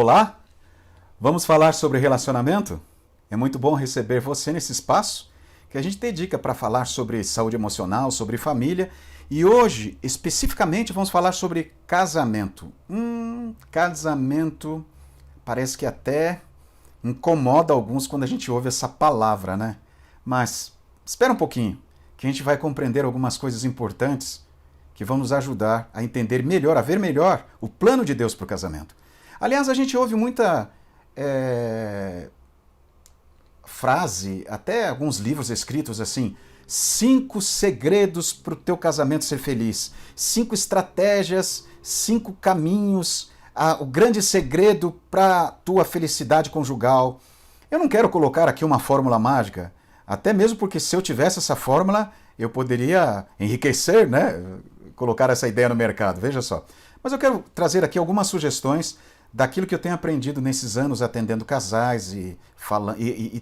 Olá, vamos falar sobre relacionamento? É muito bom receber você nesse espaço que a gente dedica para falar sobre saúde emocional, sobre família e hoje, especificamente, vamos falar sobre casamento. Casamento parece que até incomoda alguns quando a gente ouve essa palavra, né? Mas espera um pouquinho, que a gente vai compreender algumas coisas importantes que vão nos ajudar a entender melhor, a ver melhor o plano de Deus para o casamento. Aliás, a gente ouve muita frase, até alguns livros escritos assim, 5 segredos para o teu casamento ser feliz, 5 estratégias, 5 caminhos, o grande segredo para a tua felicidade conjugal. Eu não quero colocar aqui uma fórmula mágica, até mesmo porque se eu tivesse essa fórmula, eu poderia enriquecer, né? Colocar essa ideia no mercado, veja só. Mas eu quero trazer aqui algumas sugestões daquilo que eu tenho aprendido nesses anos atendendo casais e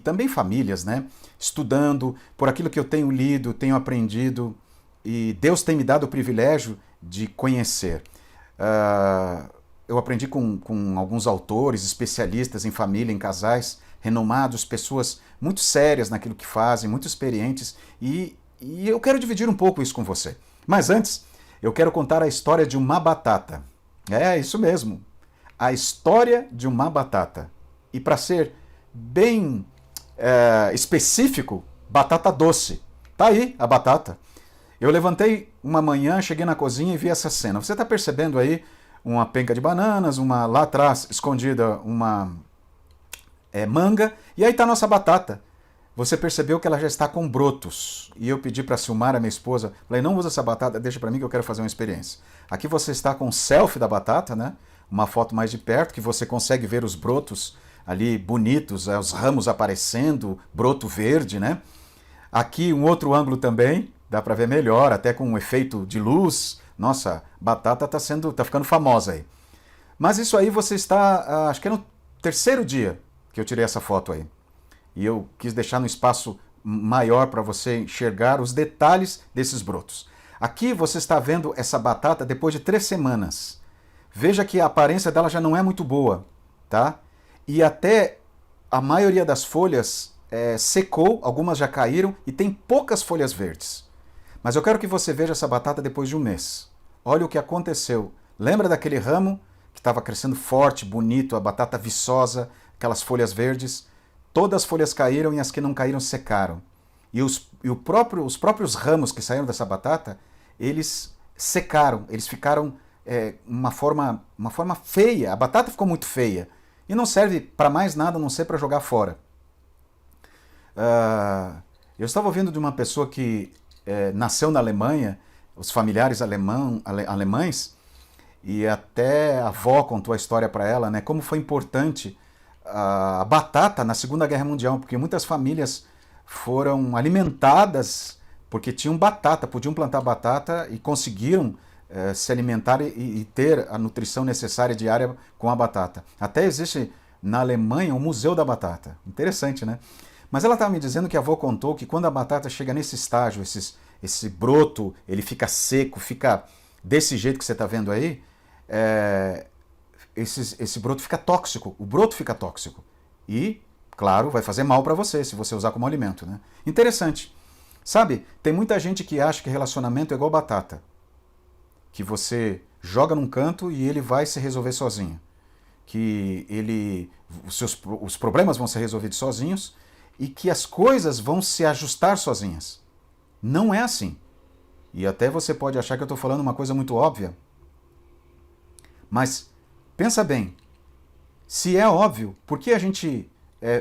também famílias, né? Estudando, por aquilo que eu tenho lido, tenho aprendido, e Deus tem me dado o privilégio de conhecer. Eu aprendi com alguns autores, especialistas em família, em casais, renomados, pessoas muito sérias naquilo que fazem, muito experientes, e eu quero dividir um pouco isso com você. Mas antes, eu quero contar a história de uma batata. É, isso mesmo. A história de uma batata. E para ser bem específico, batata doce. Tá aí a batata. Eu levantei uma manhã, cheguei na cozinha e vi essa cena. Você está percebendo aí uma penca de bananas, lá atrás escondida uma manga, e aí está a nossa batata. Você percebeu que ela já está com brotos. E eu pedi para a Silmara, minha esposa, falei, não usa essa batata, deixa para mim que eu quero fazer uma experiência. Aqui você está com o selfie da batata, né? Uma foto mais de perto, que você consegue ver os brotos ali bonitos, os ramos aparecendo, broto verde, né? Aqui um outro ângulo também, dá para ver melhor, até com um efeito de luz. Nossa, batata tá ficando famosa aí. Mas isso aí você está, acho que é no terceiro dia que eu tirei essa foto aí. E eu quis deixar no espaço maior para você enxergar os detalhes desses brotos. Aqui você está vendo essa batata depois de 3 semanas. Veja que a aparência dela já não é muito boa, tá? E até a maioria das folhas secou, algumas já caíram e tem poucas folhas verdes. Mas eu quero que você veja essa batata depois de 1 mês. Olha o que aconteceu. Lembra daquele ramo que estava crescendo forte, bonito, a batata viçosa, aquelas folhas verdes? Todas as folhas caíram e as que não caíram secaram. E os próprios ramos que saíram dessa batata, eles secaram, eles ficaram uma forma feia. A batata ficou muito feia e não serve para mais nada a não ser para jogar fora. Eu estava ouvindo de uma pessoa que nasceu na Alemanha, os familiares alemães, e até a avó contou a história para ela, né, como foi importante a batata na Segunda Guerra Mundial, porque muitas famílias foram alimentadas porque tinham batata, podiam plantar batata e conseguiram se alimentar e ter a nutrição necessária diária com a batata. Até existe na Alemanha um museu da batata. Interessante, né? Mas ela estava me dizendo que a avó contou que quando a batata chega nesse estágio, esse broto, ele fica seco, fica desse jeito que você está vendo aí, esse broto fica tóxico. O broto fica tóxico. E, claro, vai fazer mal para você se você usar como alimento, né? Interessante. Sabe, tem muita gente que acha que relacionamento é igual batata. Que você joga num canto e ele vai se resolver sozinho. Que os problemas vão ser resolvidos sozinhos e que as coisas vão se ajustar sozinhas. Não é assim. E até você pode achar que eu estou falando uma coisa muito óbvia. Mas pensa bem, se é óbvio, por que a gente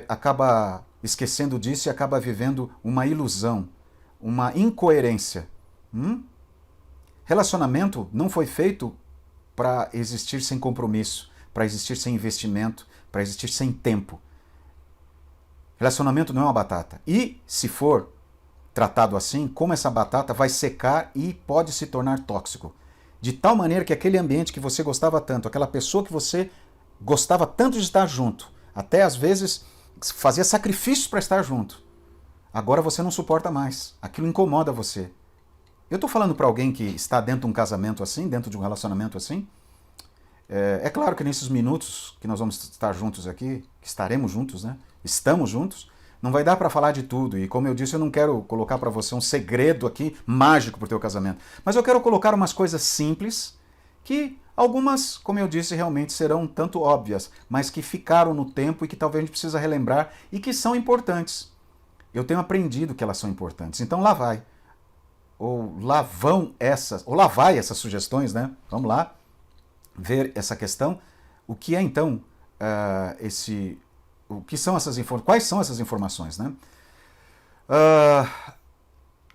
acaba esquecendo disso e acaba vivendo uma ilusão, uma incoerência? Relacionamento não foi feito para existir sem compromisso, para existir sem investimento, para existir sem tempo. Relacionamento não é uma batata. E, se for tratado assim, como essa batata vai secar e pode se tornar tóxico. De tal maneira que aquele ambiente que você gostava tanto, aquela pessoa que você gostava tanto de estar junto, até às vezes fazia sacrifícios para estar junto, agora você não suporta mais. Aquilo incomoda você. Eu estou falando para alguém que está dentro de um casamento assim, dentro de um relacionamento assim. É claro que nesses minutos que nós vamos estar juntos aqui, que estaremos juntos, né? Estamos juntos, não vai dar para falar de tudo. E como eu disse, eu não quero colocar para você um segredo aqui mágico para o teu casamento. Mas eu quero colocar umas coisas simples que algumas, como eu disse, realmente serão um tanto óbvias, mas que ficaram no tempo e que talvez a gente precisa relembrar e que são importantes. Eu tenho aprendido que elas são importantes. Então lá vai. Ou lá vai essas sugestões, né? Vamos lá ver essa questão. O que é então o que são essas informações? Quais são essas informações, né?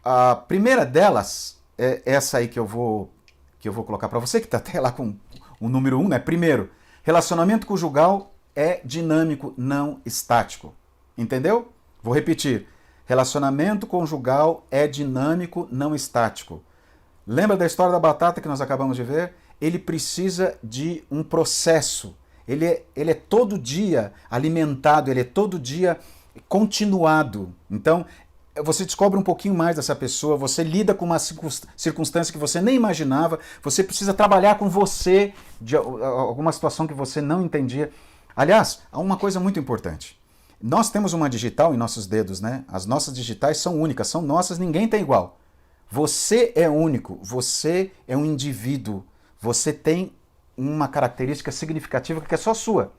A primeira delas é essa aí que eu vou colocar para você, que está até lá com o número 1, né? Primeiro, relacionamento conjugal é dinâmico, não estático. Entendeu? Vou repetir. Relacionamento conjugal é dinâmico, não estático. Lembra da história da batata que nós acabamos de ver? Ele precisa de um processo. Ele é todo dia alimentado, ele é todo dia continuado. Então, você descobre um pouquinho mais dessa pessoa, você lida com uma circunstância que você nem imaginava, você precisa trabalhar com você de alguma situação que você não entendia. Aliás, há uma coisa muito importante. Nós temos uma digital em nossos dedos, né? As nossas digitais são únicas, são nossas, ninguém tem igual. Você é único, você é um indivíduo, você tem uma característica significativa que é só sua.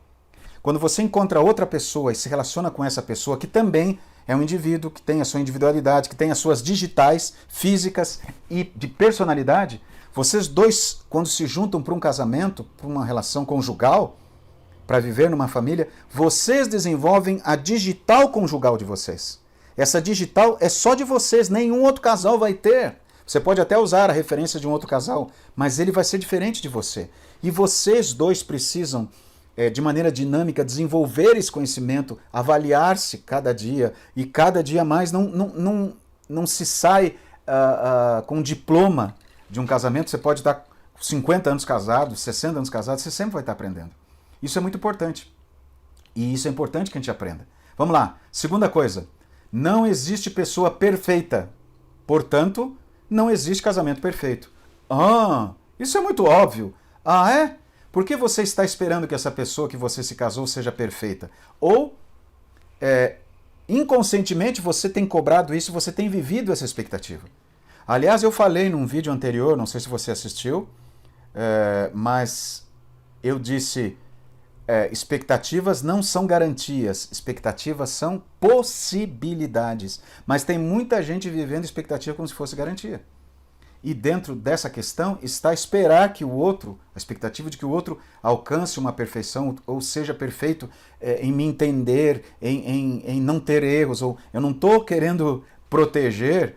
Quando você encontra outra pessoa e se relaciona com essa pessoa que também é um indivíduo, que tem a sua individualidade, que tem as suas digitais, físicas e de personalidade, vocês dois, quando se juntam para um casamento, para uma relação conjugal, para viver numa família, vocês desenvolvem a digital conjugal de vocês. Essa digital é só de vocês, nenhum outro casal vai ter. Você pode até usar a referência de um outro casal, mas ele vai ser diferente de você. E vocês dois precisam, de maneira dinâmica, desenvolver esse conhecimento, avaliar-se cada dia, e cada dia mais não se sai com um diploma de um casamento. Você pode estar 50 anos casado, 60 anos casado, você sempre vai estar aprendendo. Isso é muito importante. E isso é importante que a gente aprenda. Vamos lá. Segunda coisa. Não existe pessoa perfeita. Portanto, não existe casamento perfeito. Isso é muito óbvio. É? Por que você está esperando que essa pessoa que você se casou seja perfeita? Ou, inconscientemente, você tem cobrado isso, você tem vivido essa expectativa. Aliás, eu falei num vídeo anterior, não sei se você assistiu, mas eu disse... expectativas não são garantias, expectativas são possibilidades. Mas tem muita gente vivendo expectativa como se fosse garantia. E dentro dessa questão está esperar que o outro, a expectativa de que o outro alcance uma perfeição, ou seja perfeito em me entender, em não ter erros. Ou eu não estou querendo proteger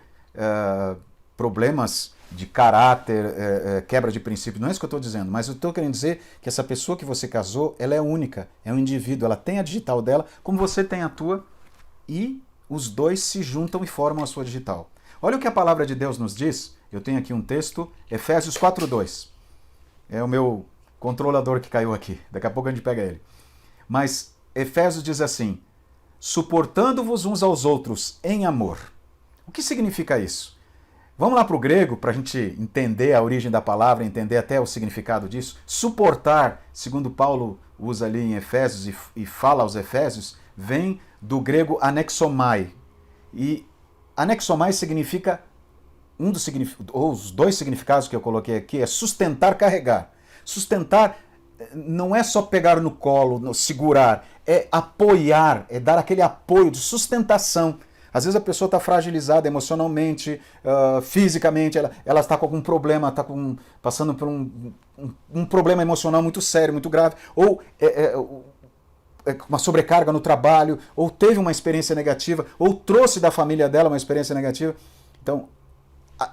problemas de caráter, quebra de princípio, não é isso que eu estou dizendo, mas eu estou querendo dizer que essa pessoa que você casou, ela é única, é um indivíduo, ela tem a digital dela, como você tem a tua, e os dois se juntam e formam a sua digital. Olha o que a palavra de Deus nos diz, eu tenho aqui um texto, Efésios 4:2, é o meu controlador que caiu aqui, daqui a pouco a gente pega ele. Mas Efésios diz assim, suportando-vos uns aos outros em amor. O que significa isso? Vamos lá para o grego, para a gente entender a origem da palavra, entender até o significado disso. Suportar, segundo Paulo usa ali em Efésios e fala aos Efésios, vem do grego anexomai. E anexomai significa, ou os dois significados que eu coloquei aqui, é sustentar, carregar. Sustentar não é só pegar no colo, segurar, é apoiar, é dar aquele apoio de sustentação. Às vezes a pessoa está fragilizada emocionalmente, fisicamente, ela está com algum problema, está passando por um problema emocional muito sério, muito grave, ou uma sobrecarga no trabalho, ou teve uma experiência negativa, ou trouxe da família dela uma experiência negativa. Então,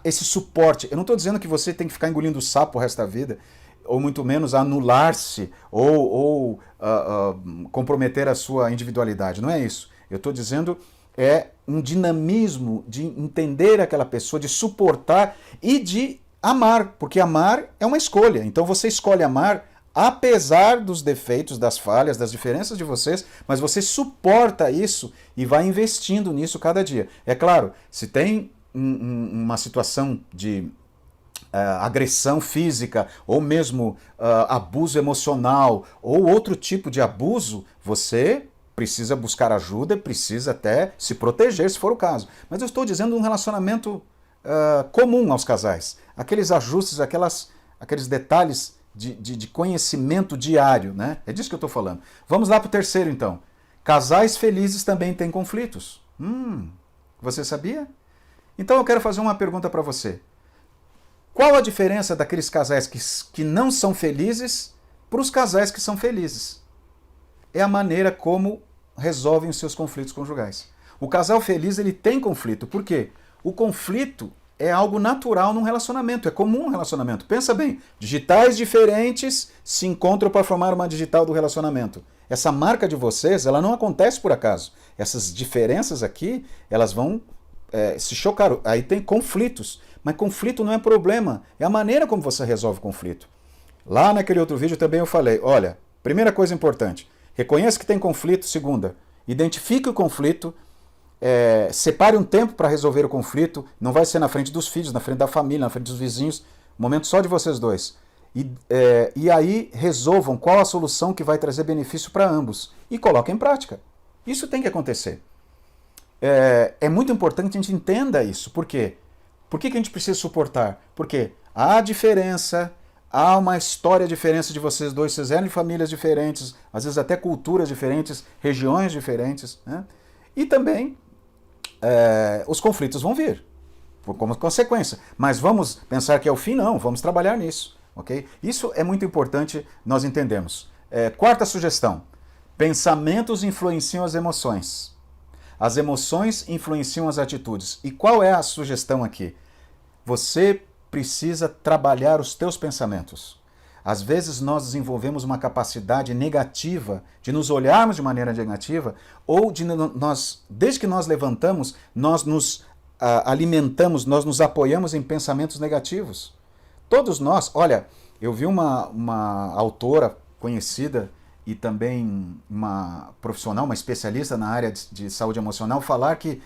esse suporte, eu não estou dizendo que você tem que ficar engolindo sapo o resto da vida, ou muito menos anular-se, ou comprometer a sua individualidade, não é isso. Eu estou dizendo um dinamismo de entender aquela pessoa, de suportar e de amar, porque amar é uma escolha. Então você escolhe amar apesar dos defeitos, das falhas, das diferenças de vocês, mas você suporta isso e vai investindo nisso cada dia. É claro, se tem uma situação de agressão física, ou mesmo abuso emocional, ou outro tipo de abuso, você precisa buscar ajuda, precisa até se proteger, se for o caso. Mas eu estou dizendo um relacionamento comum aos casais. Aqueles ajustes, aqueles detalhes de conhecimento diário, né? É disso que eu estou falando. Vamos lá para o terceiro, então. Casais felizes também têm conflitos. Você sabia? Então eu quero fazer uma pergunta para você. Qual a diferença daqueles casais que não são felizes para os casais que são felizes? É a maneira como resolvem os seus conflitos conjugais. O casal feliz, ele tem conflito. Por quê? O conflito é algo natural num relacionamento, é comum no relacionamento. Pensa bem, digitais diferentes se encontram para formar uma digital do relacionamento. Essa marca de vocês, ela não acontece por acaso. Essas diferenças aqui, elas vão se chocar. Aí tem conflitos. Mas conflito não é problema, é a maneira como você resolve o conflito. Lá naquele outro vídeo também eu falei, olha, primeira coisa importante, reconheça que tem conflito. Segunda, identifique o conflito, separe um tempo para resolver o conflito, não vai ser na frente dos filhos, na frente da família, na frente dos vizinhos, momento só de vocês dois. E aí resolvam qual a solução que vai trazer benefício para ambos e coloquem em prática. Isso tem que acontecer. É muito importante que a gente entenda isso. Por quê? Por que a gente precisa suportar? Porque há diferença, há uma história diferente de vocês dois, vocês eram de famílias diferentes, às vezes até culturas diferentes, regiões diferentes, né? E também os conflitos vão vir, como consequência. Mas vamos pensar que é o fim? Não, vamos trabalhar nisso. Okay? Isso é muito importante nós entendermos. Quarta sugestão, pensamentos influenciam as emoções. As emoções influenciam as atitudes. E qual é a sugestão aqui? Você precisa trabalhar os teus pensamentos. Às vezes nós desenvolvemos uma capacidade negativa de nos olharmos de maneira negativa, ou desde que nós levantamos, nós nos alimentamos, nós nos apoiamos em pensamentos negativos. Todos nós, olha, eu vi uma autora conhecida e também uma profissional, uma especialista na área de saúde emocional, falar que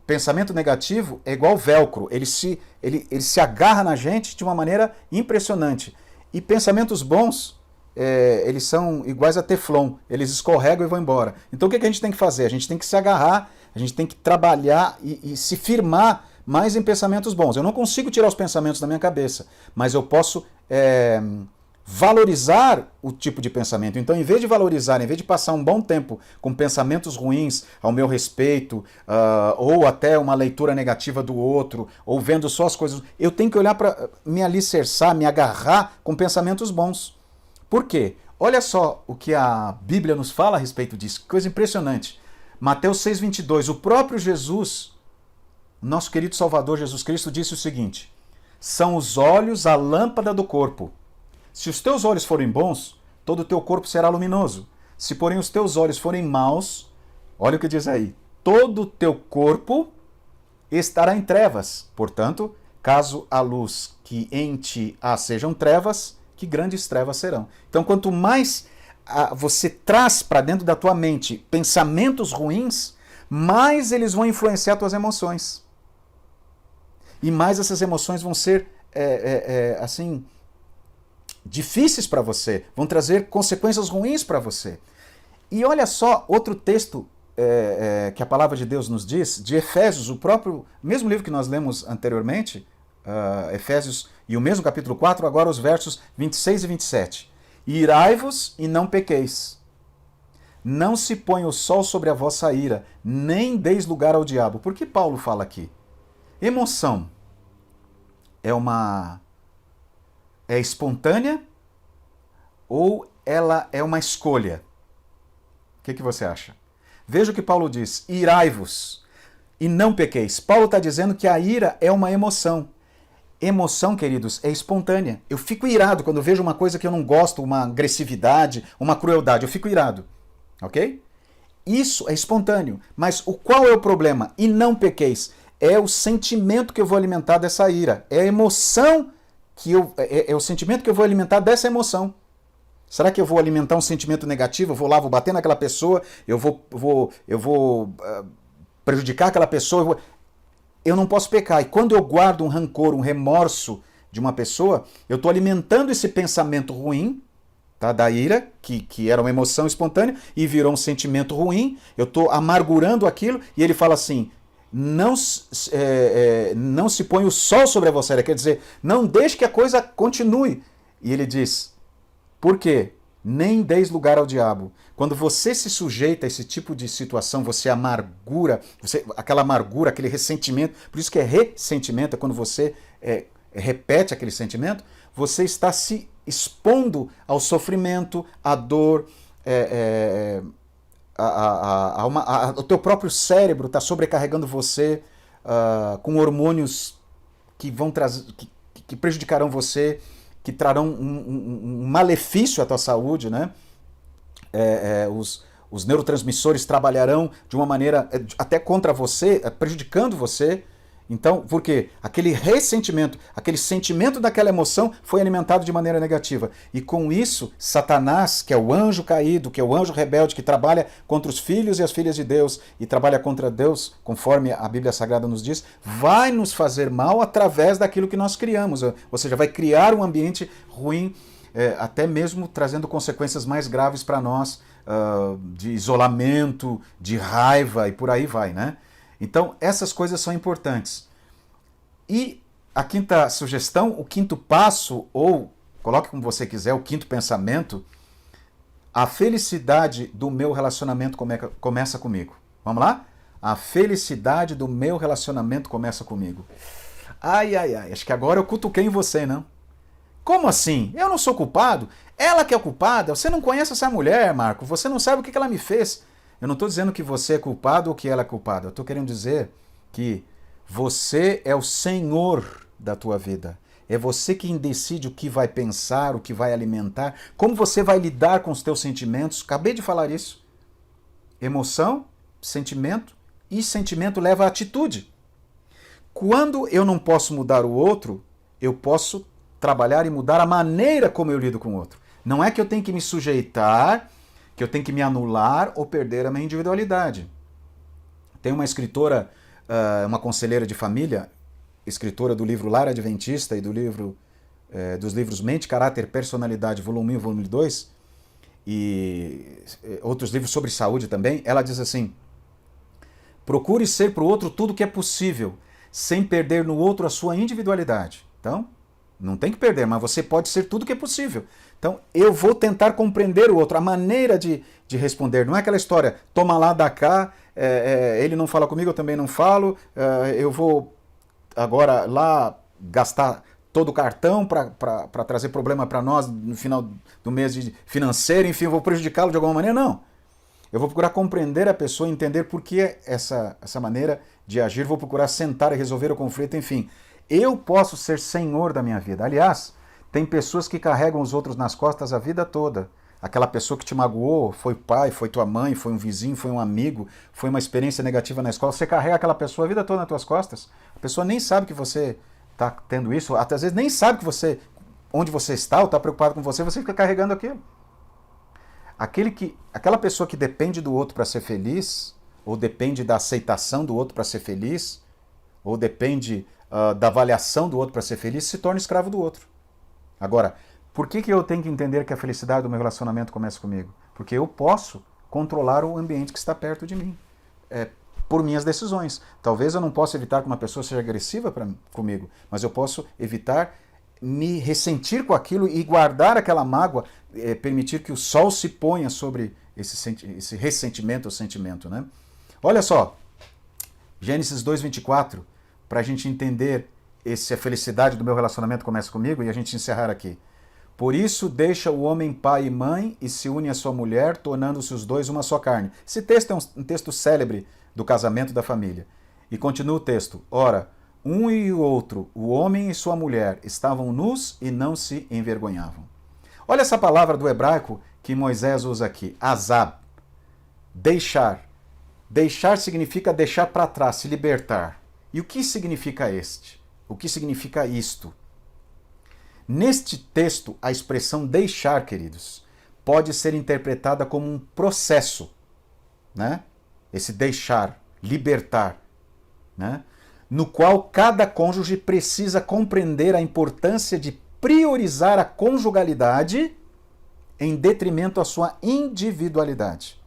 pensamento negativo é igual velcro, ele se agarra na gente de uma maneira impressionante. E pensamentos bons, eles são iguais a teflon, eles escorregam e vão embora. Então o que a gente tem que fazer? A gente tem que se agarrar, a gente tem que trabalhar e se firmar mais em pensamentos bons. Eu não consigo tirar os pensamentos da minha cabeça, mas eu posso valorizar o tipo de pensamento. Então, em vez de valorizar, em vez de passar um bom tempo com pensamentos ruins ao meu respeito, ou até uma leitura negativa do outro, ou vendo só as coisas, eu tenho que olhar para me alicerçar, me agarrar com pensamentos bons. Por quê? Olha só o que a Bíblia nos fala a respeito disso, que coisa impressionante. Mateus 6,22, o próprio Jesus, nosso querido Salvador Jesus Cristo, disse o seguinte: são os olhos a lâmpada do corpo. Se os teus olhos forem bons, todo o teu corpo será luminoso. Se, porém, os teus olhos forem maus, olha o que diz aí, todo o teu corpo estará em trevas. Portanto, caso a luz que em ti há sejam trevas, que grandes trevas serão. Então, quanto mais você traz para dentro da tua mente pensamentos ruins, mais eles vão influenciar tuas emoções. E mais essas emoções vão ser, assim, difíceis para você, vão trazer consequências ruins para você. E olha só, outro texto que a palavra de Deus nos diz, de Efésios, o mesmo livro que nós lemos anteriormente, Efésios, e o mesmo capítulo 4, agora os versos 26 e 27. Irai-vos e não pequeis. Não se põe o sol sobre a vossa ira, nem deis lugar ao diabo. Por que Paulo fala aqui? Emoção é espontânea ou ela é uma escolha? O que você acha? Veja o que Paulo diz, irai-vos e não pequeis. Paulo está dizendo que a ira é uma emoção. Emoção, queridos, é espontânea. Eu fico irado quando eu vejo uma coisa que eu não gosto, uma agressividade, uma crueldade, eu fico irado. Ok? Isso é espontâneo. Mas qual é o problema? E não pequeis. É o sentimento que eu vou alimentar dessa ira. É a emoção é o sentimento que eu vou alimentar dessa emoção. Será que eu vou alimentar um sentimento negativo? Eu vou lá, vou bater naquela pessoa, eu vou prejudicar aquela pessoa. eu não posso pecar. E quando eu guardo um rancor, um remorso de uma pessoa, eu estou alimentando esse pensamento ruim, tá, da ira, que era uma emoção espontânea, e virou um sentimento ruim, eu estou amargurando aquilo, e ele fala assim, não se põe o sol sobre a vossa ira, quer dizer, não deixe que a coisa continue. E ele diz, por quê? Nem deis lugar ao diabo. Quando você se sujeita a esse tipo de situação, você amargura, aquela amargura, aquele ressentimento, por isso que é ressentimento, é quando você repete aquele sentimento, você está se expondo ao sofrimento, à dor, o teu próprio cérebro está sobrecarregando você com hormônios que vão trazer, que prejudicarão você, que trarão um malefício à tua saúde, né? Os neurotransmissores trabalharão de uma maneira até contra você, prejudicando você. Então, por quê? Aquele ressentimento, aquele sentimento daquela emoção foi alimentado de maneira negativa. E com isso, Satanás, que é o anjo caído, que é o anjo rebelde, que trabalha contra os filhos e as filhas de Deus, e trabalha contra Deus, conforme a Bíblia Sagrada nos diz, vai nos fazer mal através daquilo que nós criamos. Ou seja, vai criar um ambiente ruim, até mesmo trazendo consequências mais graves para nós, de isolamento, de raiva e por aí vai, né? Então, essas coisas são importantes. E a quinta sugestão, o quinto passo, ou coloque como você quiser, o quinto pensamento, a felicidade do meu relacionamento começa comigo. Vamos lá? A felicidade do meu relacionamento começa comigo. Ai, ai, ai, acho que agora eu cutuquei em você, não? Como assim? Eu não sou culpado? Ela que é culpada? Você não conhece essa mulher, Marco, você não sabe o que ela me fez. Eu não estou dizendo que você é culpado ou que ela é culpada. Eu estou querendo dizer que você é o senhor da tua vida. É você quem decide o que vai pensar, o que vai alimentar, como você vai lidar com os teus sentimentos. Acabei de falar isso. Emoção, sentimento, e sentimento leva a atitude. Quando eu não posso mudar o outro, eu posso trabalhar e mudar a maneira como eu lido com o outro. Não é que eu tenho que me sujeitar, que eu tenho que me anular ou perder a minha individualidade. Tem uma escritora, uma conselheira de família, escritora do livro Lar Adventista e dos livros Mente, Caráter, Personalidade, volume 1 e volume 2, e outros livros sobre saúde também. Ela diz assim, procure ser para o outro tudo que é possível, sem perder no outro a sua individualidade. Então, não tem que perder, mas você pode ser tudo que é possível. Então, eu vou tentar compreender o outro, a maneira de responder. Não é aquela história, toma lá, dá cá, ele não fala comigo, eu também não falo, eu vou agora lá gastar todo o cartão para trazer problema para nós no final do mês financeiro, enfim, eu vou prejudicá-lo de alguma maneira. Não. Eu vou procurar compreender a pessoa, entender por que essa maneira de agir, vou procurar sentar e resolver o conflito, enfim. Eu posso ser senhor da minha vida. Aliás, tem pessoas que carregam os outros nas costas a vida toda. Aquela pessoa que te magoou, foi pai, foi tua mãe, foi um vizinho, foi um amigo, foi uma experiência negativa na escola. Você carrega aquela pessoa a vida toda nas tuas costas. A pessoa nem sabe que você está tendo isso, até às vezes nem sabe que onde você está ou está preocupado com você fica carregando aquilo. Aquela pessoa que depende do outro para ser feliz, ou depende da aceitação do outro para ser feliz, ou depende da avaliação do outro para ser feliz, se torna escravo do outro. Agora, por que eu tenho que entender que a felicidade do meu relacionamento começa comigo? Porque eu posso controlar o ambiente que está perto de mim, por minhas decisões. Talvez eu não possa evitar que uma pessoa seja agressiva comigo, mas eu posso evitar me ressentir com aquilo e guardar aquela mágoa, permitir que o sol se ponha sobre esse ressentimento ou sentimento, né? Olha só, Gênesis 2:24, para a gente entender a felicidade do meu relacionamento começa comigo e a gente encerrar aqui. Por isso deixa o homem pai e mãe e se une à sua mulher, tornando-se os dois uma só carne. Esse texto é um texto célebre do casamento da família. E continua o texto. Ora, um e o outro, o homem e sua mulher, estavam nus e não se envergonhavam. Olha essa palavra do hebraico que Moisés usa aqui, azab, deixar. Deixar significa deixar para trás, se libertar. E o que significa este? O que significa isto? Neste texto, a expressão deixar, queridos, pode ser interpretada como um processo, né? Esse deixar, libertar, né? no qual cada cônjuge precisa compreender a importância de priorizar a conjugalidade em detrimento à sua individualidade.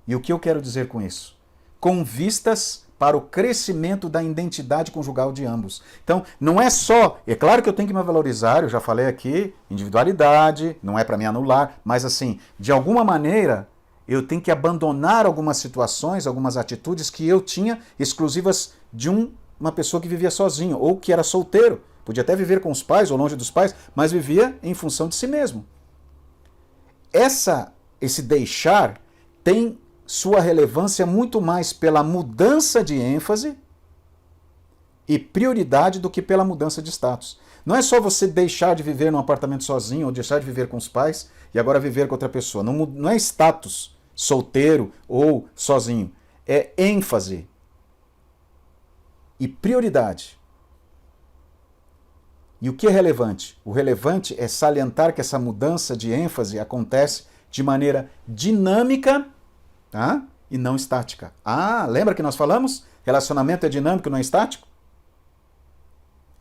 E o que eu quero dizer com isso? Com vistas para o crescimento da identidade conjugal de ambos. Então, não é só... É claro que eu tenho que me valorizar, eu já falei aqui, individualidade, não é para me anular, mas assim, de alguma maneira, eu tenho que abandonar algumas situações, algumas atitudes que eu tinha exclusivas de uma pessoa que vivia sozinho, ou que era solteiro. Podia até viver com os pais ou longe dos pais, mas vivia em função de si mesmo. Esse deixar tem sua relevância muito mais pela mudança de ênfase e prioridade do que pela mudança de status. Não é só você deixar de viver num apartamento sozinho ou deixar de viver com os pais e agora viver com outra pessoa. Não é status, solteiro ou sozinho. É ênfase e prioridade. E o que é relevante? O relevante é salientar que essa mudança de ênfase acontece de maneira dinâmica, tá? E não estática. Ah, lembra que nós falamos? Relacionamento é dinâmico, não é estático?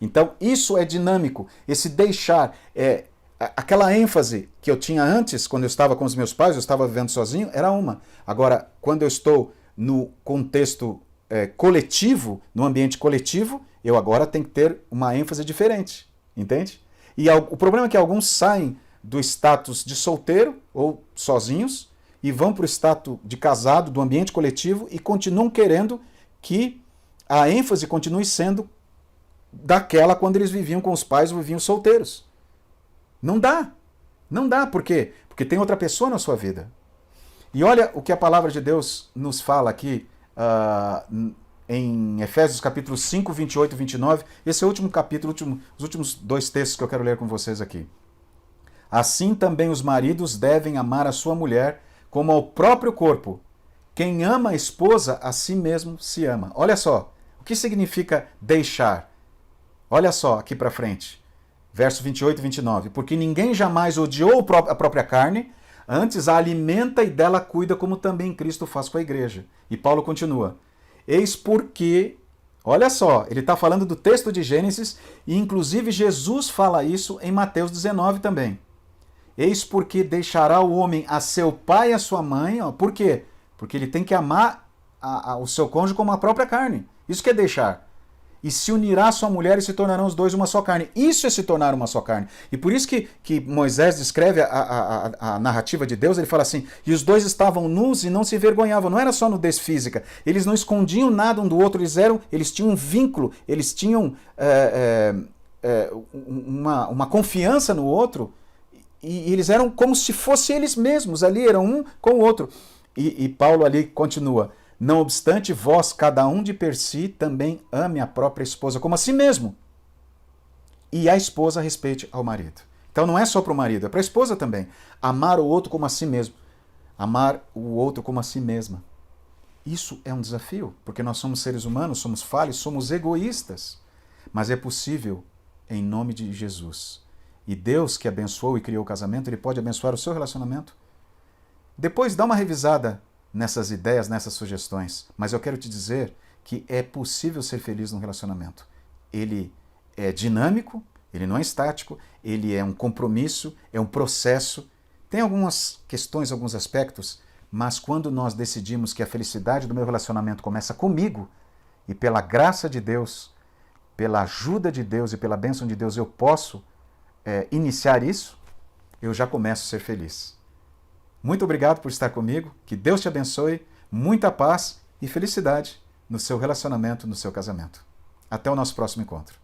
Então, isso é dinâmico. Esse deixar, aquela ênfase que eu tinha antes, quando eu estava com os meus pais, eu estava vivendo sozinho, era uma. Agora, quando eu estou no contexto coletivo, no ambiente coletivo, eu agora tenho que ter uma ênfase diferente. Entende? E o problema é que alguns saem do status de solteiro ou sozinhos e vão para o status de casado, do ambiente coletivo, e continuam querendo que a ênfase continue sendo daquela quando eles viviam com os pais ou viviam solteiros. Não dá. Não dá. Por quê? Porque tem outra pessoa na sua vida. E olha o que a palavra de Deus nos fala aqui em Efésios capítulo 5, 28 e 29. Esse é o último capítulo, os últimos dois textos que eu quero ler com vocês aqui. Assim também os maridos devem amar a sua mulher como ao próprio corpo. Quem ama a esposa, a si mesmo se ama. Olha só, o que significa deixar? Olha só aqui para frente, verso 28 e 29. Porque ninguém jamais odiou a própria carne, antes a alimenta e dela cuida, como também Cristo faz com a igreja. E Paulo continua. Eis porque, olha só, ele está falando do texto de Gênesis, e inclusive Jesus fala isso em Mateus 19 também. Eis porque deixará o homem a seu pai e a sua mãe. Ó, por quê? Porque ele tem que amar o seu cônjuge como a própria carne. Isso que é deixar. E se unirá a sua mulher e se tornarão os dois uma só carne. Isso é se tornar uma só carne. E por isso que Moisés descreve a narrativa de Deus, ele fala assim, e os dois estavam nus e não se envergonhavam. Não era só nudez física. Eles não escondiam nada um do outro, eles tinham um vínculo, eles tinham uma confiança no outro, e eles eram como se fossem eles mesmos, ali eram um com o outro. E Paulo ali continua, não obstante, vós, cada um de per si, também ame a própria esposa como a si mesmo. E a esposa respeite ao marido. Então não é só para o marido, é para a esposa também. Amar o outro como a si mesmo. Amar o outro como a si mesma. Isso é um desafio, porque nós somos seres humanos, somos falhos, somos egoístas. Mas é possível em nome de Jesus. E Deus que abençoou e criou o casamento, Ele pode abençoar o seu relacionamento. Depois dá uma revisada nessas ideias, nessas sugestões. Mas eu quero te dizer que é possível ser feliz num relacionamento. Ele é dinâmico, ele não é estático, ele é um compromisso, é um processo. Tem algumas questões, alguns aspectos, mas quando nós decidimos que a felicidade do meu relacionamento começa comigo, e pela graça de Deus, pela ajuda de Deus e pela bênção de Deus eu posso iniciar isso, eu já começo a ser feliz. Muito obrigado por estar comigo, que Deus te abençoe, muita paz e felicidade no seu relacionamento, no seu casamento. Até o nosso próximo encontro.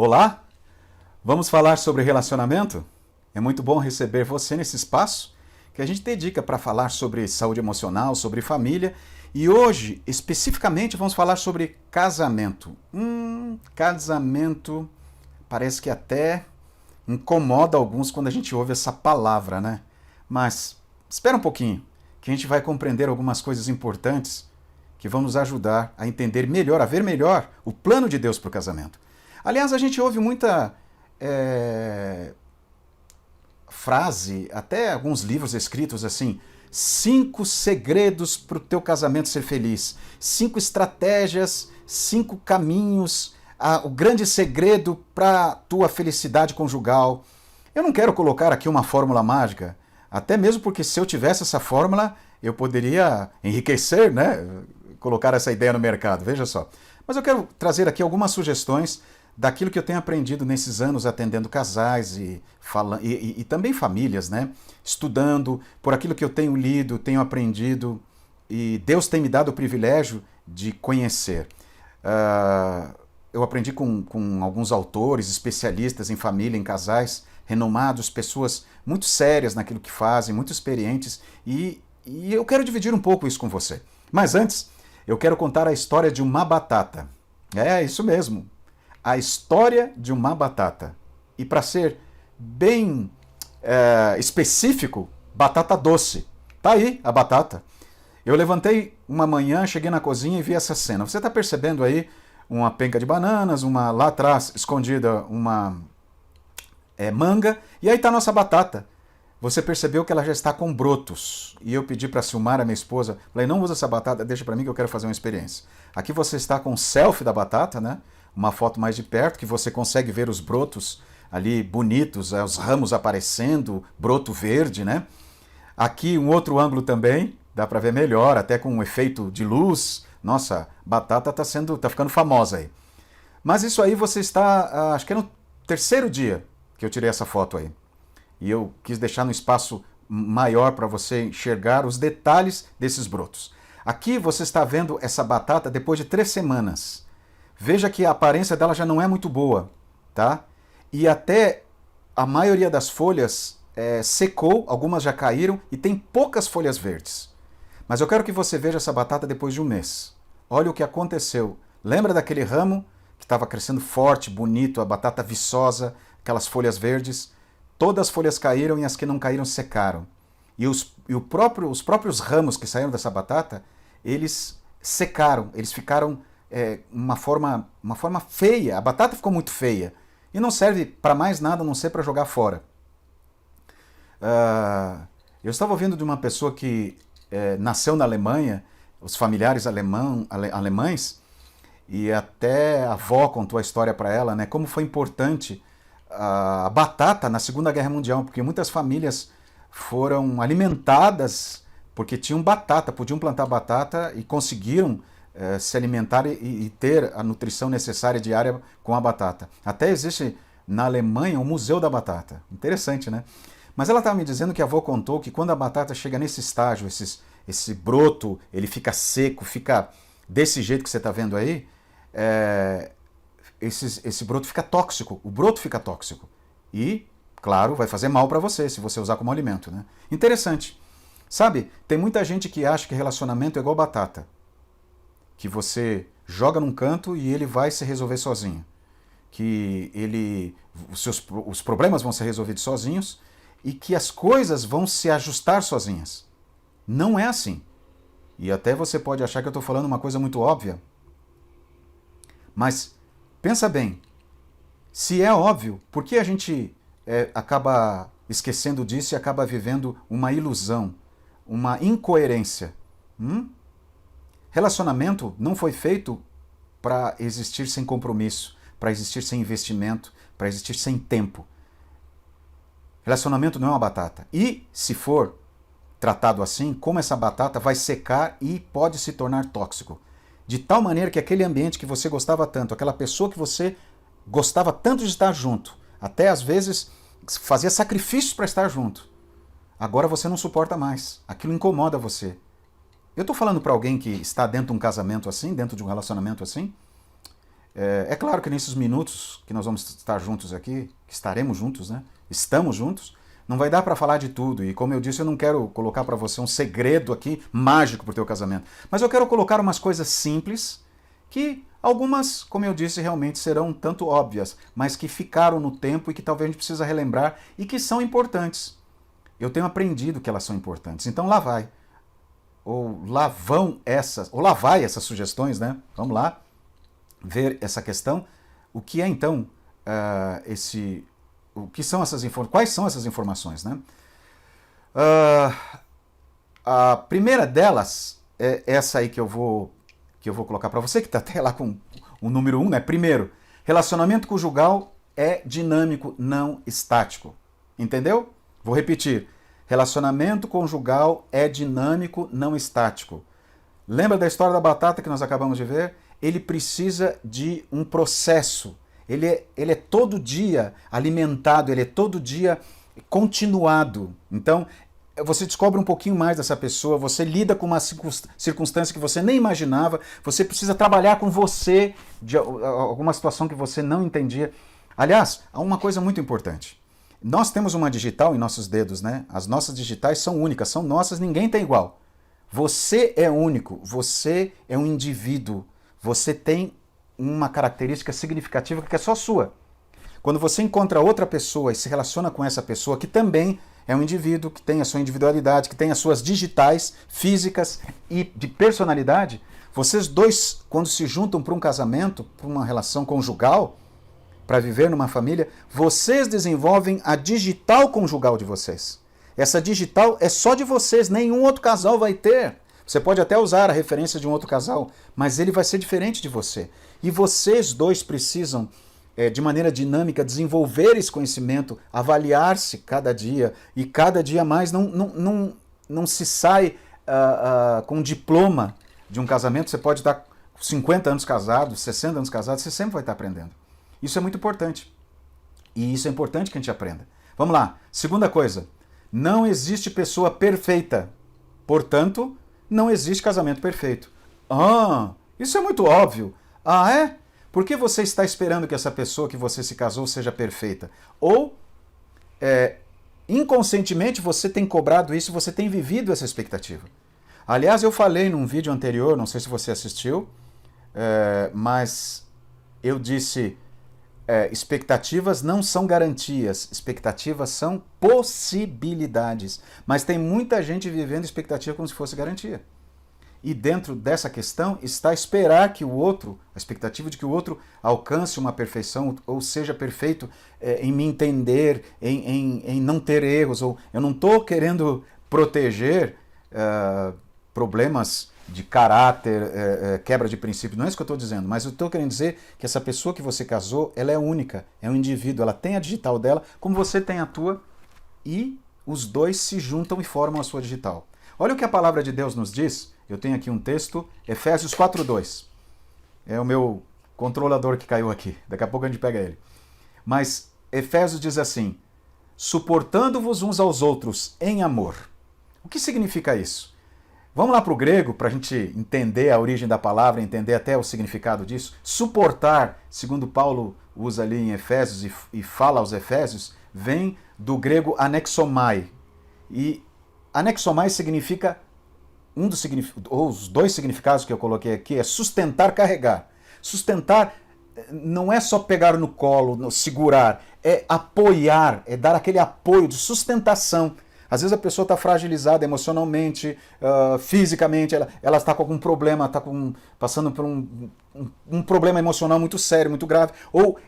Olá, vamos falar sobre relacionamento? É muito bom receber você nesse espaço que a gente dedica para falar sobre saúde emocional, sobre família e hoje, especificamente, vamos falar sobre casamento. Casamento parece que até incomoda alguns quando a gente ouve essa palavra, né? Mas espera um pouquinho, que a gente vai compreender algumas coisas importantes que vão nos ajudar a entender melhor, a ver melhor o plano de Deus para o casamento. Aliás, a gente ouve muita frase, até alguns livros escritos assim, 5 segredos para o teu casamento ser feliz, 5 estratégias, 5 caminhos, o grande segredo para a tua felicidade conjugal. Eu não quero colocar aqui uma fórmula mágica, até mesmo porque se eu tivesse essa fórmula, eu poderia enriquecer, né? Colocar essa ideia no mercado, veja só. Mas eu quero trazer aqui algumas sugestões daquilo que eu tenho aprendido nesses anos atendendo casais e também famílias, né? Estudando, por aquilo que eu tenho lido, tenho aprendido e Deus tem me dado o privilégio de conhecer. Eu aprendi com alguns autores, especialistas em família, em casais, renomados, pessoas muito sérias naquilo que fazem, muito experientes e eu quero dividir um pouco isso com você. Mas antes, eu quero contar a história de uma batata. É, isso mesmo. A história de uma batata. E para ser bem específico, batata doce. Tá aí a batata. Eu levantei uma manhã, cheguei na cozinha e vi essa cena. Você está percebendo aí uma penca de bananas, lá atrás, escondida, uma manga, e aí está a nossa batata. Você percebeu que ela já está com brotos. E eu pedi para a Silmara, minha esposa, falei, não usa essa batata, deixa para mim que eu quero fazer uma experiência. Aqui você está com um selfie da batata, né? Uma foto mais de perto, que você consegue ver os brotos ali bonitos, os ramos aparecendo, broto verde, né? Aqui um outro ângulo também, dá para ver melhor, até com um efeito de luz. Nossa, batata tá ficando famosa aí. Mas isso aí você está, acho que é no terceiro dia que eu tirei essa foto aí. E eu quis deixar no espaço maior para você enxergar os detalhes desses brotos. Aqui você está vendo essa batata depois de 3 semanas. Veja que a aparência dela já não é muito boa, tá? E até a maioria das folhas secou, algumas já caíram e tem poucas folhas verdes. Mas eu quero que você veja essa batata depois de 1 mês. Olha o que aconteceu. Lembra daquele ramo que estava crescendo forte, bonito, a batata viçosa, aquelas folhas verdes? Todas as folhas caíram e as que não caíram secaram. E os próprios ramos que saíram dessa batata, eles secaram, eles ficaram uma forma feia. A batata ficou muito feia e não serve para mais nada a não ser para jogar fora. Eu estava ouvindo de uma pessoa que nasceu na Alemanha, os familiares alemães, e até a avó contou a história para ela, né, como foi importante a batata na Segunda Guerra Mundial, porque muitas famílias foram alimentadas porque tinham batata, podiam plantar batata e conseguiram se alimentar e ter a nutrição necessária diária com a batata. Até existe na Alemanha um museu da batata. Interessante, né? Mas ela estava me dizendo que a avó contou que quando a batata chega nesse estágio, esse broto, ele fica seco, fica desse jeito que você está vendo aí, esse broto fica tóxico, o broto fica tóxico. E, claro, vai fazer mal para você, se você usar como alimento, né? Interessante. Sabe, tem muita gente que acha que relacionamento é igual batata. Que você joga num canto e ele vai se resolver sozinho. Que os problemas vão ser resolvidos sozinhos e que as coisas vão se ajustar sozinhas. Não é assim. E até você pode achar que eu estou falando uma coisa muito óbvia. Mas pensa bem, se é óbvio, por que a gente acaba esquecendo disso e acaba vivendo uma ilusão, uma incoerência? Relacionamento não foi feito para existir sem compromisso, para existir sem investimento, para existir sem tempo. Relacionamento não é uma batata. E, se for tratado assim, como essa batata vai secar e pode se tornar tóxico. De tal maneira que aquele ambiente que você gostava tanto, aquela pessoa que você gostava tanto de estar junto, até às vezes fazia sacrifícios para estar junto, agora você não suporta mais. Aquilo incomoda você. Eu estou falando para alguém que está dentro de um casamento assim, dentro de um relacionamento assim. É claro que nesses minutos que nós vamos estar juntos aqui, que estaremos juntos, né? Estamos juntos, não vai dar para falar de tudo. E como eu disse, eu não quero colocar para você um segredo aqui mágico para o teu casamento. Mas eu quero colocar umas coisas simples que algumas, como eu disse, realmente serão tanto óbvias, mas que ficaram no tempo e que talvez a gente precisa relembrar e que são importantes. Eu tenho aprendido que elas são importantes. Então lá vai. Ou lá vai essas sugestões, né? Vamos lá ver essa questão. O que é então o que são essas informações? Quais são essas informações, né? A primeira delas é essa aí que eu vou colocar para você, que está até lá com o número 1, né? Primeiro, relacionamento conjugal é dinâmico, não estático. Entendeu? Vou repetir. Relacionamento conjugal é dinâmico, não estático. Lembra da história da batata que nós acabamos de ver? Ele precisa de um processo. Ele é todo dia alimentado, ele é todo dia continuado. Então, você descobre um pouquinho mais dessa pessoa, você lida com uma circunstância que você nem imaginava, você precisa trabalhar com você de alguma situação que você não entendia. Aliás, há uma coisa muito importante. Nós temos uma digital em nossos dedos, né? As nossas digitais são únicas, são nossas, ninguém tem igual. Você é único, você é um indivíduo, você tem uma característica significativa que é só sua. Quando você encontra outra pessoa e se relaciona com essa pessoa que também é um indivíduo, que tem a sua individualidade, que tem as suas digitais, físicas e de personalidade, vocês dois, quando se juntam para um casamento, para uma relação conjugal, para viver numa família, vocês desenvolvem a digital conjugal de vocês. Essa digital é só de vocês, nenhum outro casal vai ter. Você pode até usar a referência de um outro casal, mas ele vai ser diferente de você. E vocês dois precisam, de maneira dinâmica, desenvolver esse conhecimento, avaliar-se cada dia, e cada dia mais não se sai com um diploma de um casamento. Você pode estar 50 anos casado, 60 anos casado, você sempre vai estar aprendendo. Isso é muito importante. E isso é importante que a gente aprenda. Vamos lá. Segunda coisa. Não existe pessoa perfeita. Portanto, não existe casamento perfeito. Isso é muito óbvio. É? Por que você está esperando que essa pessoa que você se casou seja perfeita? Ou, inconscientemente, você tem cobrado isso, você tem vivido essa expectativa. Aliás, eu falei num vídeo anterior, não sei se você assistiu, mas eu disse... expectativas não são garantias, expectativas são possibilidades. Mas tem muita gente vivendo expectativa como se fosse garantia. E dentro dessa questão está esperar que o outro, a expectativa de que o outro alcance uma perfeição, ou seja perfeito em me entender, em não ter erros. Ou eu não estou querendo proteger problemas de caráter, quebra de princípio, não é isso que eu estou dizendo, mas eu estou querendo dizer que essa pessoa que você casou, ela é única, é um indivíduo, ela tem a digital dela, como você tem a tua, e os dois se juntam e formam a sua digital. Olha o que a palavra de Deus nos diz, eu tenho aqui um texto, Efésios 4:2, é o meu controlador que caiu aqui, daqui a pouco a gente pega ele. Mas Efésios diz assim, suportando-vos uns aos outros em amor. O que significa isso? Vamos lá para o grego, para a gente entender a origem da palavra, entender até o significado disso. Suportar, segundo Paulo usa ali em Efésios e fala aos Efésios, vem do grego anexomai. E anexomai significa, ou os dois significados que eu coloquei aqui, é sustentar, carregar. Sustentar não é só pegar no colo, segurar, é apoiar, é dar aquele apoio de sustentação. Às vezes a pessoa está fragilizada emocionalmente, fisicamente, ela está com algum problema, está passando por um problema emocional muito sério, muito grave, ou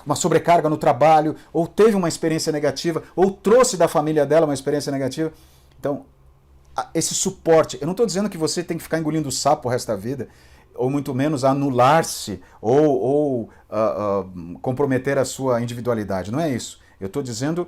uma sobrecarga no trabalho, ou teve uma experiência negativa, ou trouxe da família dela uma experiência negativa. Então, esse suporte, eu não estou dizendo que você tem que ficar engolindo sapo o resto da vida, ou muito menos anular-se, ou comprometer a sua individualidade, não é isso. Eu estou dizendo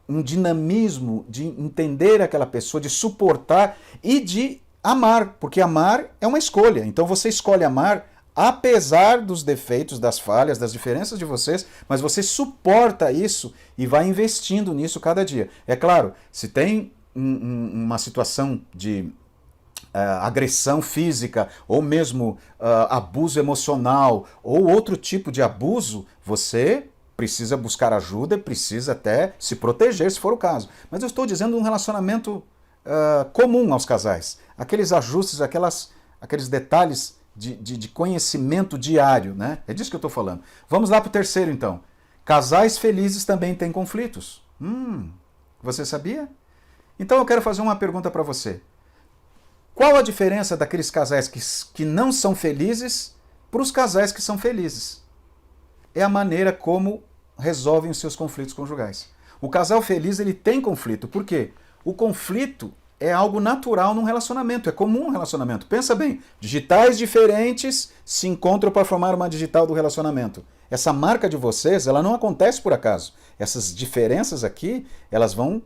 um dinamismo de entender aquela pessoa, de suportar e de amar, porque amar é uma escolha. Então você escolhe amar apesar dos defeitos, das falhas, das diferenças de vocês, mas você suporta isso e vai investindo nisso cada dia. É claro, se tem uma situação de agressão física, ou mesmo abuso emocional, ou outro tipo de abuso, você precisa buscar ajuda, precisa até se proteger, se for o caso. Mas eu estou dizendo um relacionamento comum aos casais. Aqueles ajustes, aqueles detalhes de conhecimento diário, né? É disso que eu estou falando. Vamos lá para o terceiro, então. Casais felizes também têm conflitos. Você sabia? Então eu quero fazer uma pergunta para você. Qual a diferença daqueles casais que não são felizes para os casais que são felizes? É a maneira como resolvem os seus conflitos conjugais. O casal feliz, ele tem conflito. Por quê? O conflito é algo natural num relacionamento, é comum no relacionamento. Pensa bem, digitais diferentes se encontram para formar uma digital do relacionamento. Essa marca de vocês, ela não acontece por acaso. Essas diferenças aqui, elas vão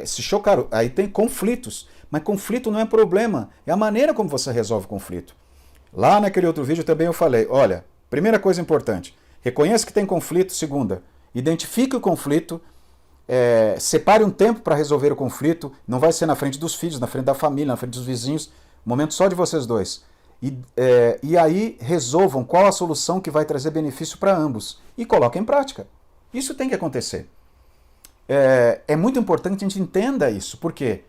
se chocar. Aí tem conflitos. Mas conflito não é problema, é a maneira como você resolve o conflito. Lá naquele outro vídeo também eu falei, olha, primeira coisa importante, reconheça que tem conflito. Segunda, identifique o conflito, separe um tempo para resolver o conflito, não vai ser na frente dos filhos, na frente da família, na frente dos vizinhos, momento só de vocês dois. E aí resolvam qual a solução que vai trazer benefício para ambos e coloquem em prática. Isso tem que acontecer. É muito importante que a gente entenda isso. Por quê?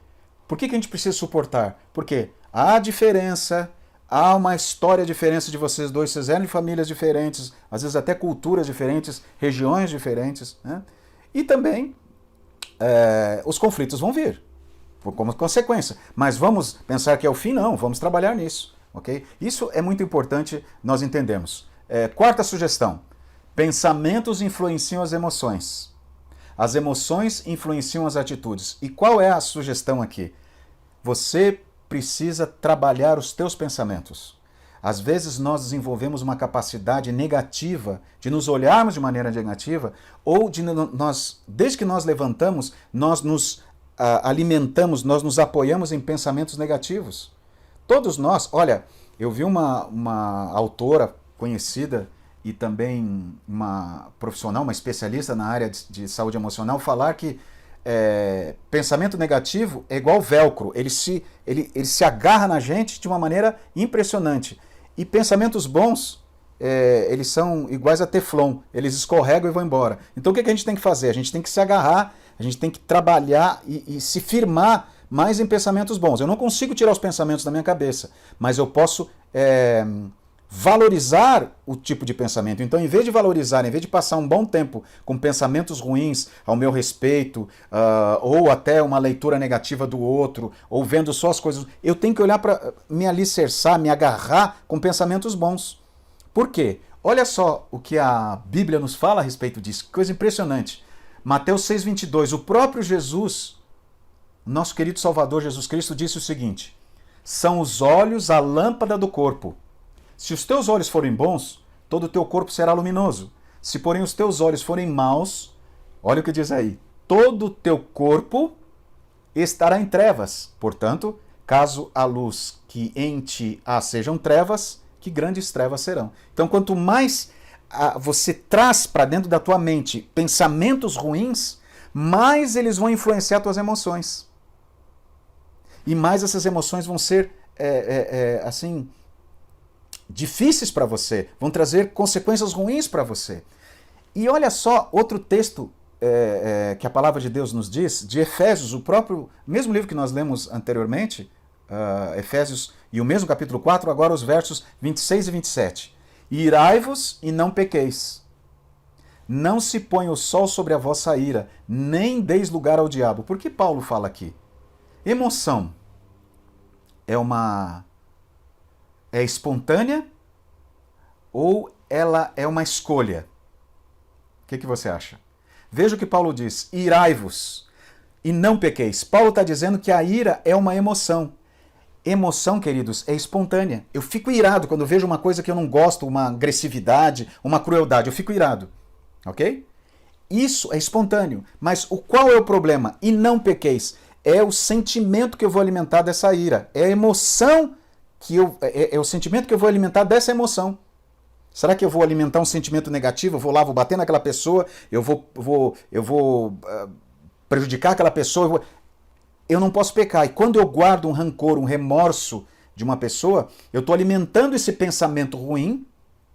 Por que a gente precisa suportar? Porque há diferença, há uma história diferente de vocês dois, vocês eram de famílias diferentes, às vezes até culturas diferentes, regiões diferentes, né? E também os conflitos vão vir, como consequência. Mas vamos pensar que é o fim? Não, vamos trabalhar nisso. Okay? Isso é muito importante nós entendermos. Quarta sugestão, pensamentos influenciam as emoções. As emoções influenciam as atitudes. E qual é a sugestão aqui? Você precisa trabalhar os teus pensamentos. Às vezes nós desenvolvemos uma capacidade negativa de nos olharmos de maneira negativa, ou desde que nós levantamos, nós nos alimentamos, nós nos apoiamos em pensamentos negativos. Todos nós, olha, eu vi uma autora conhecida e também uma profissional, uma especialista na área de saúde emocional, falar que pensamento negativo é igual velcro, ele se agarra na gente de uma maneira impressionante. E pensamentos bons, eles são iguais a teflon, eles escorregam e vão embora. Então o que a gente tem que fazer? A gente tem que se agarrar, a gente tem que trabalhar e se firmar mais em pensamentos bons. Eu não consigo tirar os pensamentos da minha cabeça, mas eu posso valorizar o tipo de pensamento. Então, em vez de valorizar, em vez de passar um bom tempo com pensamentos ruins ao meu respeito, ou até uma leitura negativa do outro, ou vendo só as coisas, eu tenho que olhar para me alicerçar, me agarrar com pensamentos bons. Por quê? Olha só o que a Bíblia nos fala a respeito disso, que coisa impressionante. Mateus 6,22, o próprio Jesus, nosso querido Salvador Jesus Cristo, disse o seguinte: são os olhos a lâmpada do corpo. Se os teus olhos forem bons, todo o teu corpo será luminoso. Se, porém, os teus olhos forem maus, olha o que diz aí, todo o teu corpo estará em trevas. Portanto, caso a luz que em ti há sejam trevas, que grandes trevas serão. Então, quanto mais você traz para dentro da tua mente pensamentos ruins, mais eles vão influenciar tuas emoções. E mais essas emoções vão ser, assim, difíceis para você, vão trazer consequências ruins para você. E olha só, outro texto que a palavra de Deus nos diz, de Efésios, mesmo livro que nós lemos anteriormente, Efésios, e o mesmo capítulo 4, agora os versos 26 e 27. Irai-vos e não pequeis. Não se põe o sol sobre a vossa ira, nem deis lugar ao diabo. Por que Paulo fala aqui? Emoção é espontânea ou ela é uma escolha? O que você acha? Veja o que Paulo diz, irai-vos e não pequeis. Paulo está dizendo que a ira é uma emoção. Emoção, queridos, é espontânea. Eu fico irado quando vejo uma coisa que eu não gosto, uma agressividade, uma crueldade, eu fico irado. Ok? Isso é espontâneo. Mas qual é o problema? E não pequeis. É o sentimento que eu vou alimentar dessa ira. É a emoção é o sentimento que eu vou alimentar dessa emoção. Será que eu vou alimentar um sentimento negativo? Eu vou lá, vou bater naquela pessoa, eu vou prejudicar aquela pessoa. eu não posso pecar. E quando eu guardo um rancor, um remorso de uma pessoa, eu estou alimentando esse pensamento ruim,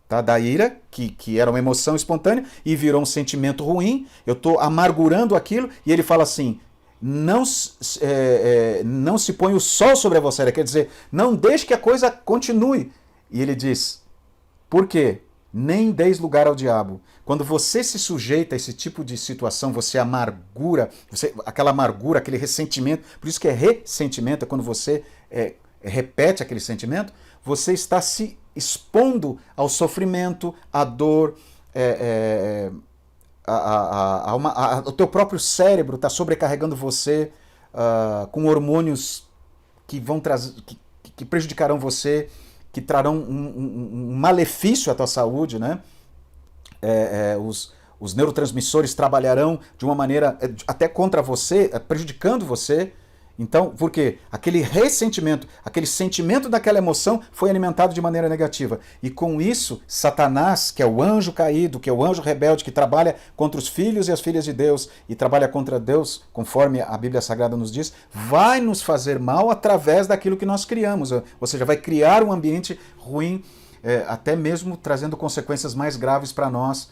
tá, da ira, que era uma emoção espontânea, e virou um sentimento ruim, eu estou amargurando aquilo, e ele fala assim, não se põe o sol sobre a vossa ira, quer dizer, não deixe que a coisa continue. E ele diz, por quê? Nem deis lugar ao diabo. Quando você se sujeita a esse tipo de situação, você amargura, aquela amargura, aquele ressentimento, por isso que é ressentimento, é quando você repete aquele sentimento, você está se expondo ao sofrimento, à dor, o teu próprio cérebro está sobrecarregando você com hormônios que vão trazer, que prejudicarão você, que trarão um malefício à tua saúde, né? Os neurotransmissores trabalharão de uma maneira até contra você, prejudicando você. Então, por quê? Aquele ressentimento, aquele sentimento daquela emoção foi alimentado de maneira negativa. E com isso, Satanás, que é o anjo caído, que é o anjo rebelde, que trabalha contra os filhos e as filhas de Deus, e trabalha contra Deus, conforme a Bíblia Sagrada nos diz, vai nos fazer mal através daquilo que nós criamos. Ou seja, vai criar um ambiente ruim, até mesmo trazendo consequências mais graves para nós,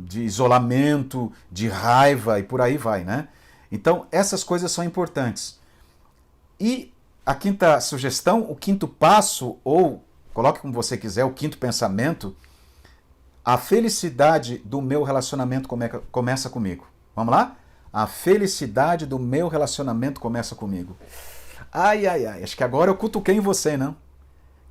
de isolamento, de raiva e por aí vai, né? Então, essas coisas são importantes. E a quinta sugestão, o quinto passo, ou coloque como você quiser, o quinto pensamento, a felicidade do meu relacionamento começa comigo. Vamos lá? A felicidade do meu relacionamento começa comigo. Ai, ai, ai, acho que agora eu cutuquei em você, não?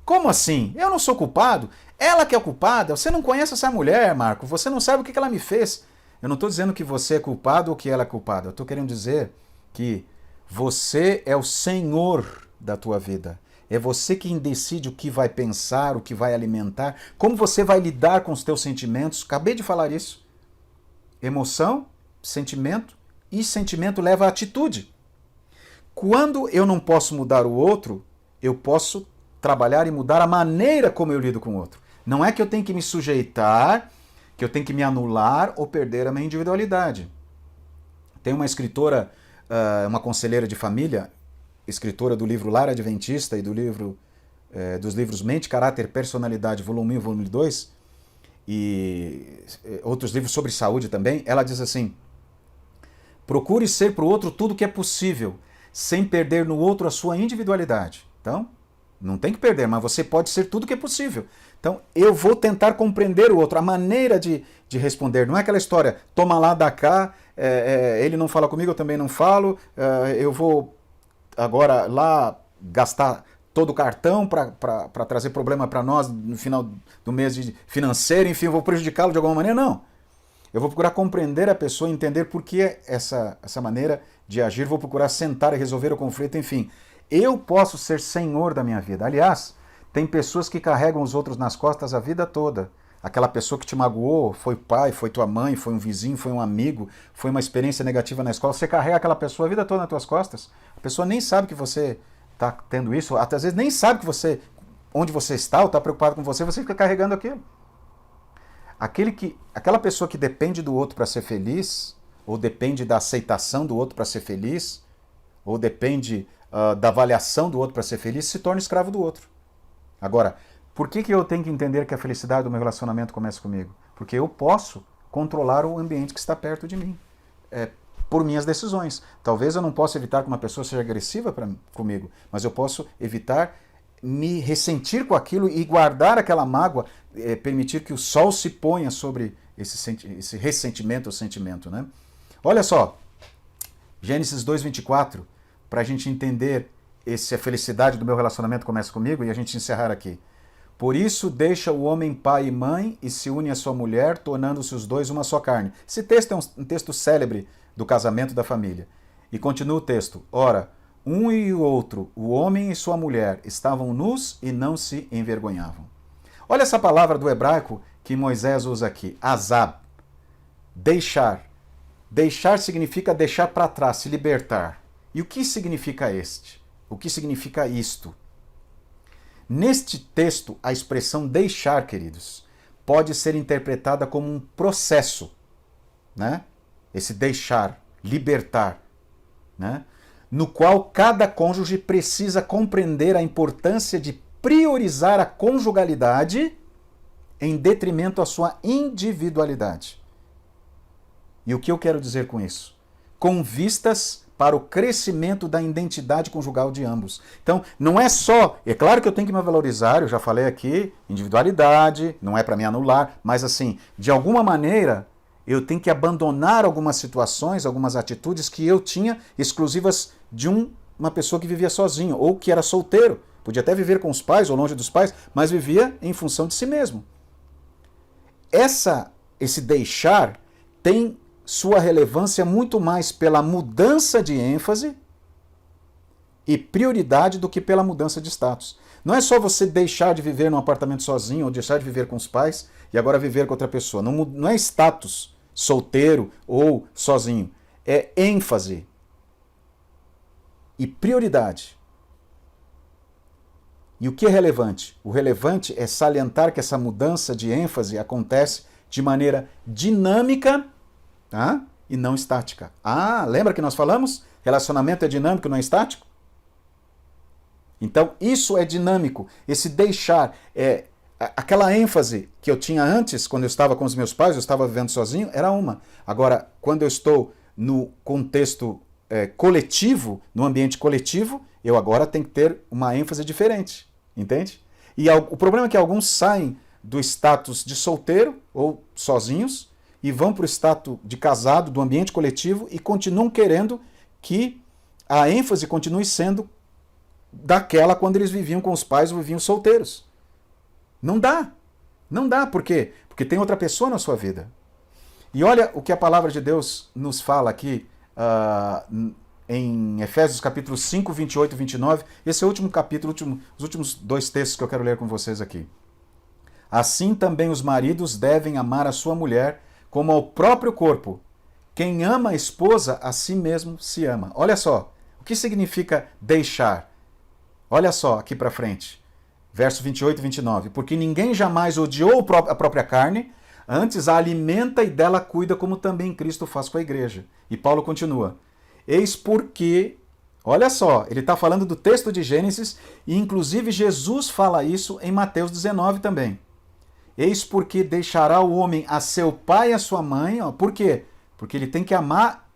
Como assim? Eu não sou culpado? Ela que é culpada? Você não conhece essa mulher, Marco, você não sabe o que ela me fez. Eu não estou dizendo que você é culpado ou que ela é culpada. Eu estou querendo dizer que você é o senhor da tua vida. É você quem decide o que vai pensar, o que vai alimentar, como você vai lidar com os teus sentimentos. Acabei de falar isso. Emoção, sentimento, e sentimento leva a atitude. Quando eu não posso mudar o outro, eu posso trabalhar e mudar a maneira como eu lido com o outro. Não é que eu tenho que me sujeitar, que eu tenho que me anular ou perder a minha individualidade. Tem uma escritora, uma conselheira de família, escritora do livro Lar Adventista e dos livros Mente, Caráter, Personalidade, volume 1 e volume 2, e outros livros sobre saúde também, ela diz assim, procure ser para o outro tudo que é possível, sem perder no outro a sua individualidade. Então, não tem que perder, mas você pode ser tudo que é possível. Então, eu vou tentar compreender o outro, a maneira de responder. Não é aquela história, toma lá, dá cá, ele não fala comigo, eu também não falo, eu vou agora lá gastar todo o cartão para trazer problema para nós no final do mês financeiro, enfim, eu vou prejudicá-lo de alguma maneira. Não. Eu vou procurar compreender a pessoa, entender por que essa maneira de agir, vou procurar sentar e resolver o conflito, enfim. Eu posso ser senhor da minha vida. Aliás, tem pessoas que carregam os outros nas costas a vida toda. Aquela pessoa que te magoou, foi pai, foi tua mãe, foi um vizinho, foi um amigo, foi uma experiência negativa na escola. Você carrega aquela pessoa a vida toda nas tuas costas. A pessoa nem sabe que você está tendo isso, até às vezes nem sabe que onde você está ou está preocupado com você fica carregando aquilo. Aquela pessoa que depende do outro para ser feliz, ou depende da aceitação do outro para ser feliz, ou depende da avaliação do outro para ser feliz, se torna escravo do outro. Agora, por que eu tenho que entender que a felicidade do meu relacionamento começa comigo? Porque eu posso controlar o ambiente que está perto de mim, por minhas decisões. Talvez eu não possa evitar que uma pessoa seja agressiva comigo, mas eu posso evitar me ressentir com aquilo e guardar aquela mágoa, permitir que o sol se ponha sobre esse ressentimento ou sentimento, né? Olha só, Gênesis 2:24, para a gente entender a felicidade do meu relacionamento começa comigo e a gente encerrar aqui. Por isso deixa o homem pai e mãe e se une à sua mulher, tornando-se os dois uma só carne. Esse texto é um texto célebre do casamento da família. E continua o texto. Ora, um e o outro, o homem e sua mulher, estavam nus e não se envergonhavam. Olha essa palavra do hebraico que Moisés usa aqui, azab, deixar. Deixar significa deixar para trás, se libertar. E o que significa este? O que significa isto? Neste texto, a expressão deixar, queridos, pode ser interpretada como um processo, né? Esse deixar, libertar, né? no qual cada cônjuge precisa compreender a importância de priorizar a conjugalidade em detrimento à sua individualidade. E o que eu quero dizer com isso? Com vistas para o crescimento da identidade conjugal de ambos. Então, não é só... É claro que eu tenho que me valorizar, eu já falei aqui, individualidade, não é para me anular, mas assim, de alguma maneira, eu tenho que abandonar algumas situações, algumas atitudes que eu tinha exclusivas de uma pessoa que vivia sozinho, ou que era solteiro. Podia até viver com os pais ou longe dos pais, mas vivia em função de si mesmo. Esse deixar tem sua relevância muito mais pela mudança de ênfase e prioridade do que pela mudança de status. Não é só você deixar de viver num apartamento sozinho ou deixar de viver com os pais e agora viver com outra pessoa. Não é status, solteiro ou sozinho. É ênfase e prioridade. E o que é relevante? O relevante é salientar que essa mudança de ênfase acontece de maneira dinâmica, tá? E não estática. Ah, lembra que nós falamos? Relacionamento é dinâmico, não é estático? Então, isso é dinâmico. Esse deixar, aquela ênfase que eu tinha antes, quando eu estava com os meus pais, eu estava vivendo sozinho, era uma. Agora, quando eu estou no contexto coletivo, no ambiente coletivo, eu agora tenho que ter uma ênfase diferente. Entende? E o problema é que alguns saem do status de solteiro ou sozinhos e vão para o status de casado, do ambiente coletivo, e continuam querendo que a ênfase continue sendo daquela quando eles viviam com os pais ou viviam solteiros. Não dá. Não dá. Por quê? Porque tem outra pessoa na sua vida. E olha o que a palavra de Deus nos fala aqui em Efésios capítulo 5, 28 e 29. Esse é o último capítulo, os últimos 2 textos que eu quero ler com vocês aqui. Assim também os maridos devem amar a sua mulher como ao próprio corpo. Quem ama a esposa, a si mesmo se ama. Olha só, o que significa deixar? Olha só aqui para frente, verso 28 e 29. Porque ninguém jamais odiou a própria carne, antes a alimenta e dela cuida, como também Cristo faz com a igreja. E Paulo continua. Eis porque, olha só, ele está falando do texto de Gênesis, e inclusive Jesus fala isso em Mateus 19 também. Eis porque deixará o homem a seu pai e a sua mãe. Ó, por quê? Porque ele tem que amar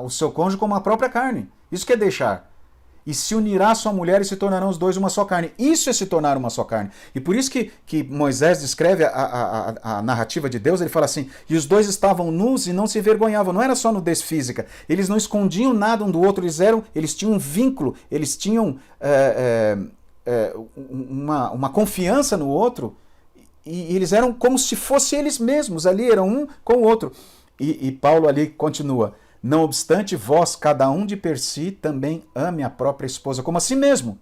o seu cônjuge como a própria carne. Isso que é deixar. E se unirá a sua mulher e se tornarão os dois uma só carne. Isso é se tornar uma só carne. E por isso que Moisés descreve a narrativa de Deus, ele fala assim, e os dois estavam nus e não se envergonhavam. Não era só nudez física. Eles não escondiam nada um do outro, eles tinham um vínculo, eles tinham uma confiança no outro, e eles eram como se fossem eles mesmos, ali eram um com o outro. E Paulo ali continua, não obstante, vós, cada um de per si, também ame a própria esposa como a si mesmo.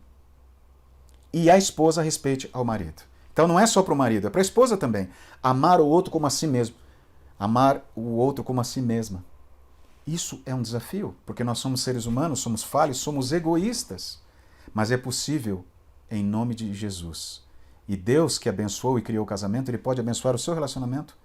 E a esposa respeite ao marido. Então não é só para o marido, é para a esposa também. Amar o outro como a si mesmo. Amar o outro como a si mesma. Isso é um desafio, porque nós somos seres humanos, somos falhos, somos egoístas. Mas é possível em nome de Jesus. E Deus que abençoou e criou o casamento, Ele pode abençoar o seu relacionamento.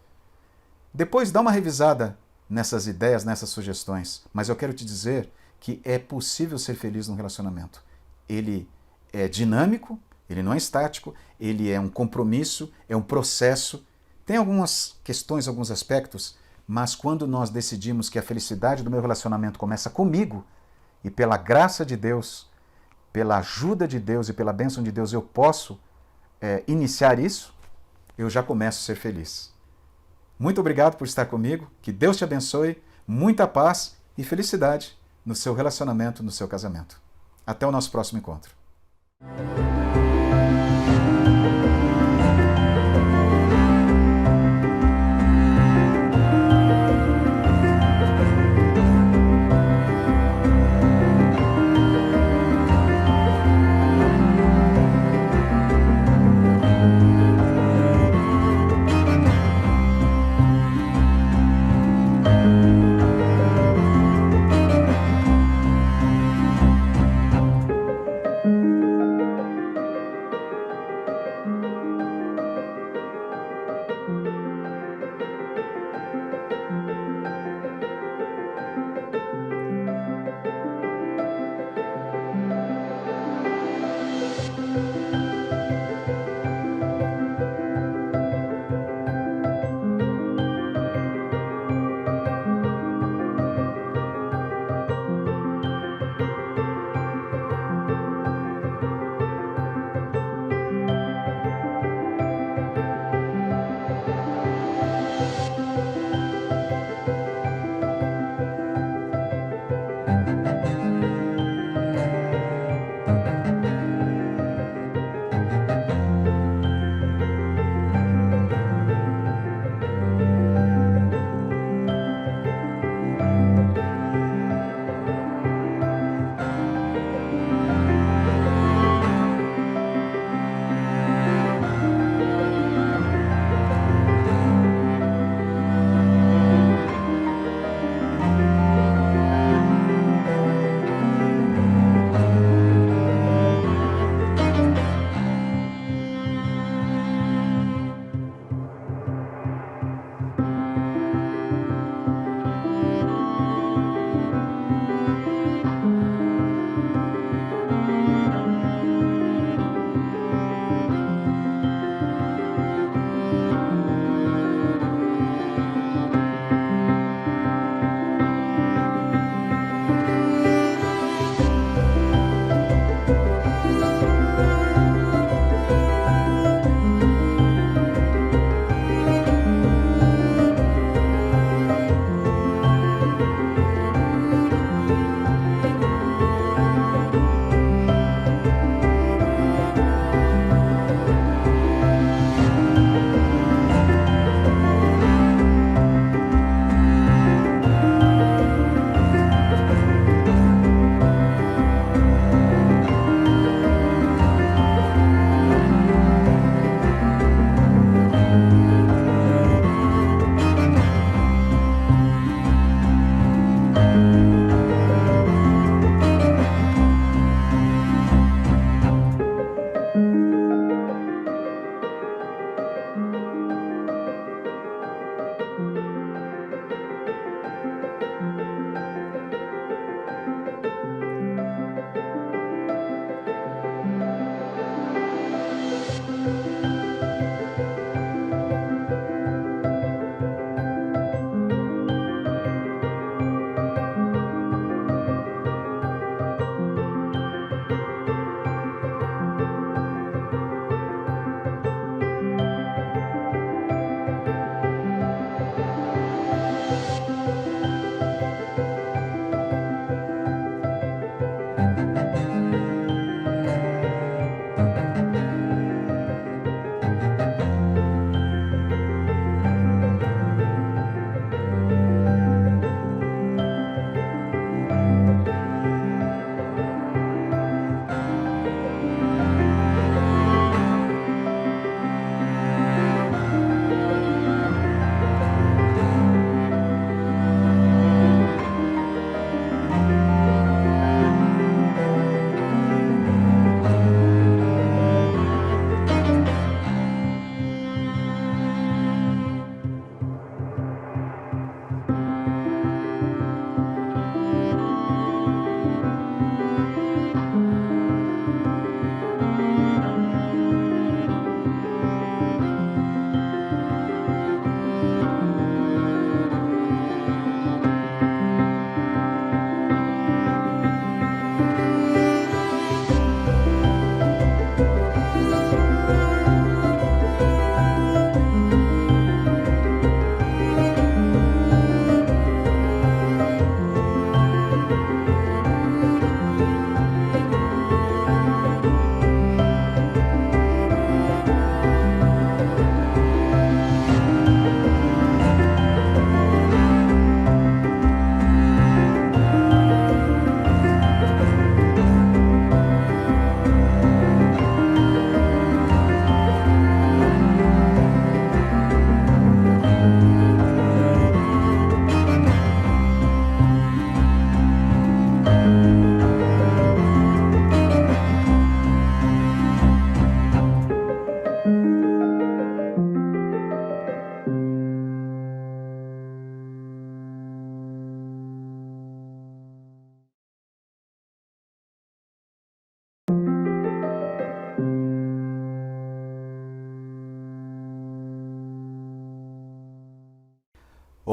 Depois dá uma revisada nessas ideias, nessas sugestões. Mas eu quero te dizer que é possível ser feliz num relacionamento. Ele é dinâmico, ele não é estático, ele é um compromisso, é um processo. Tem algumas questões, alguns aspectos, mas quando nós decidimos que a felicidade do meu relacionamento começa comigo, e pela graça de Deus, pela ajuda de Deus e pela bênção de Deus eu posso iniciar isso, eu já começo a ser feliz. Muito obrigado por estar comigo, que Deus te abençoe, muita paz e felicidade no seu relacionamento, no seu casamento. Até o nosso próximo encontro.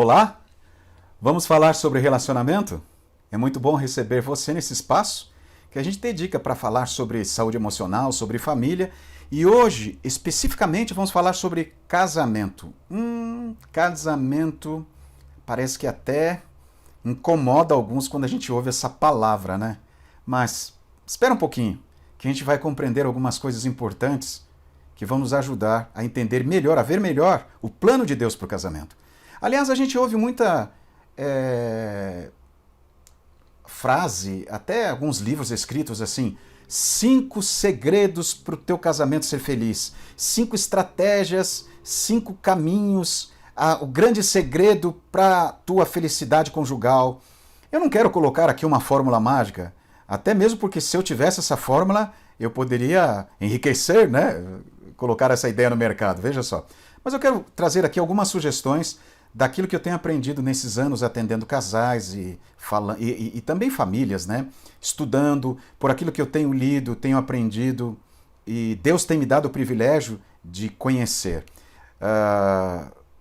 Olá, vamos falar sobre relacionamento? É muito bom receber você nesse espaço que a gente dedica para falar sobre saúde emocional, sobre família e hoje, especificamente, vamos falar sobre casamento. Casamento parece que até incomoda alguns quando a gente ouve essa palavra, né? Mas espera um pouquinho, que a gente vai compreender algumas coisas importantes que vão nos ajudar a entender melhor, a ver melhor o plano de Deus para o casamento. Aliás, a gente ouve muita frase, até alguns livros escritos assim, 5 segredos para o teu casamento ser feliz, 5 estratégias, 5 caminhos, o grande segredo para a tua felicidade conjugal. Eu não quero colocar aqui uma fórmula mágica, até mesmo porque se eu tivesse essa fórmula, eu poderia enriquecer, né? Colocar essa ideia no mercado, veja só. Mas eu quero trazer aqui algumas sugestões daquilo que eu tenho aprendido nesses anos atendendo casais e também famílias, né? Estudando, por aquilo que eu tenho lido, tenho aprendido, e Deus tem me dado o privilégio de conhecer.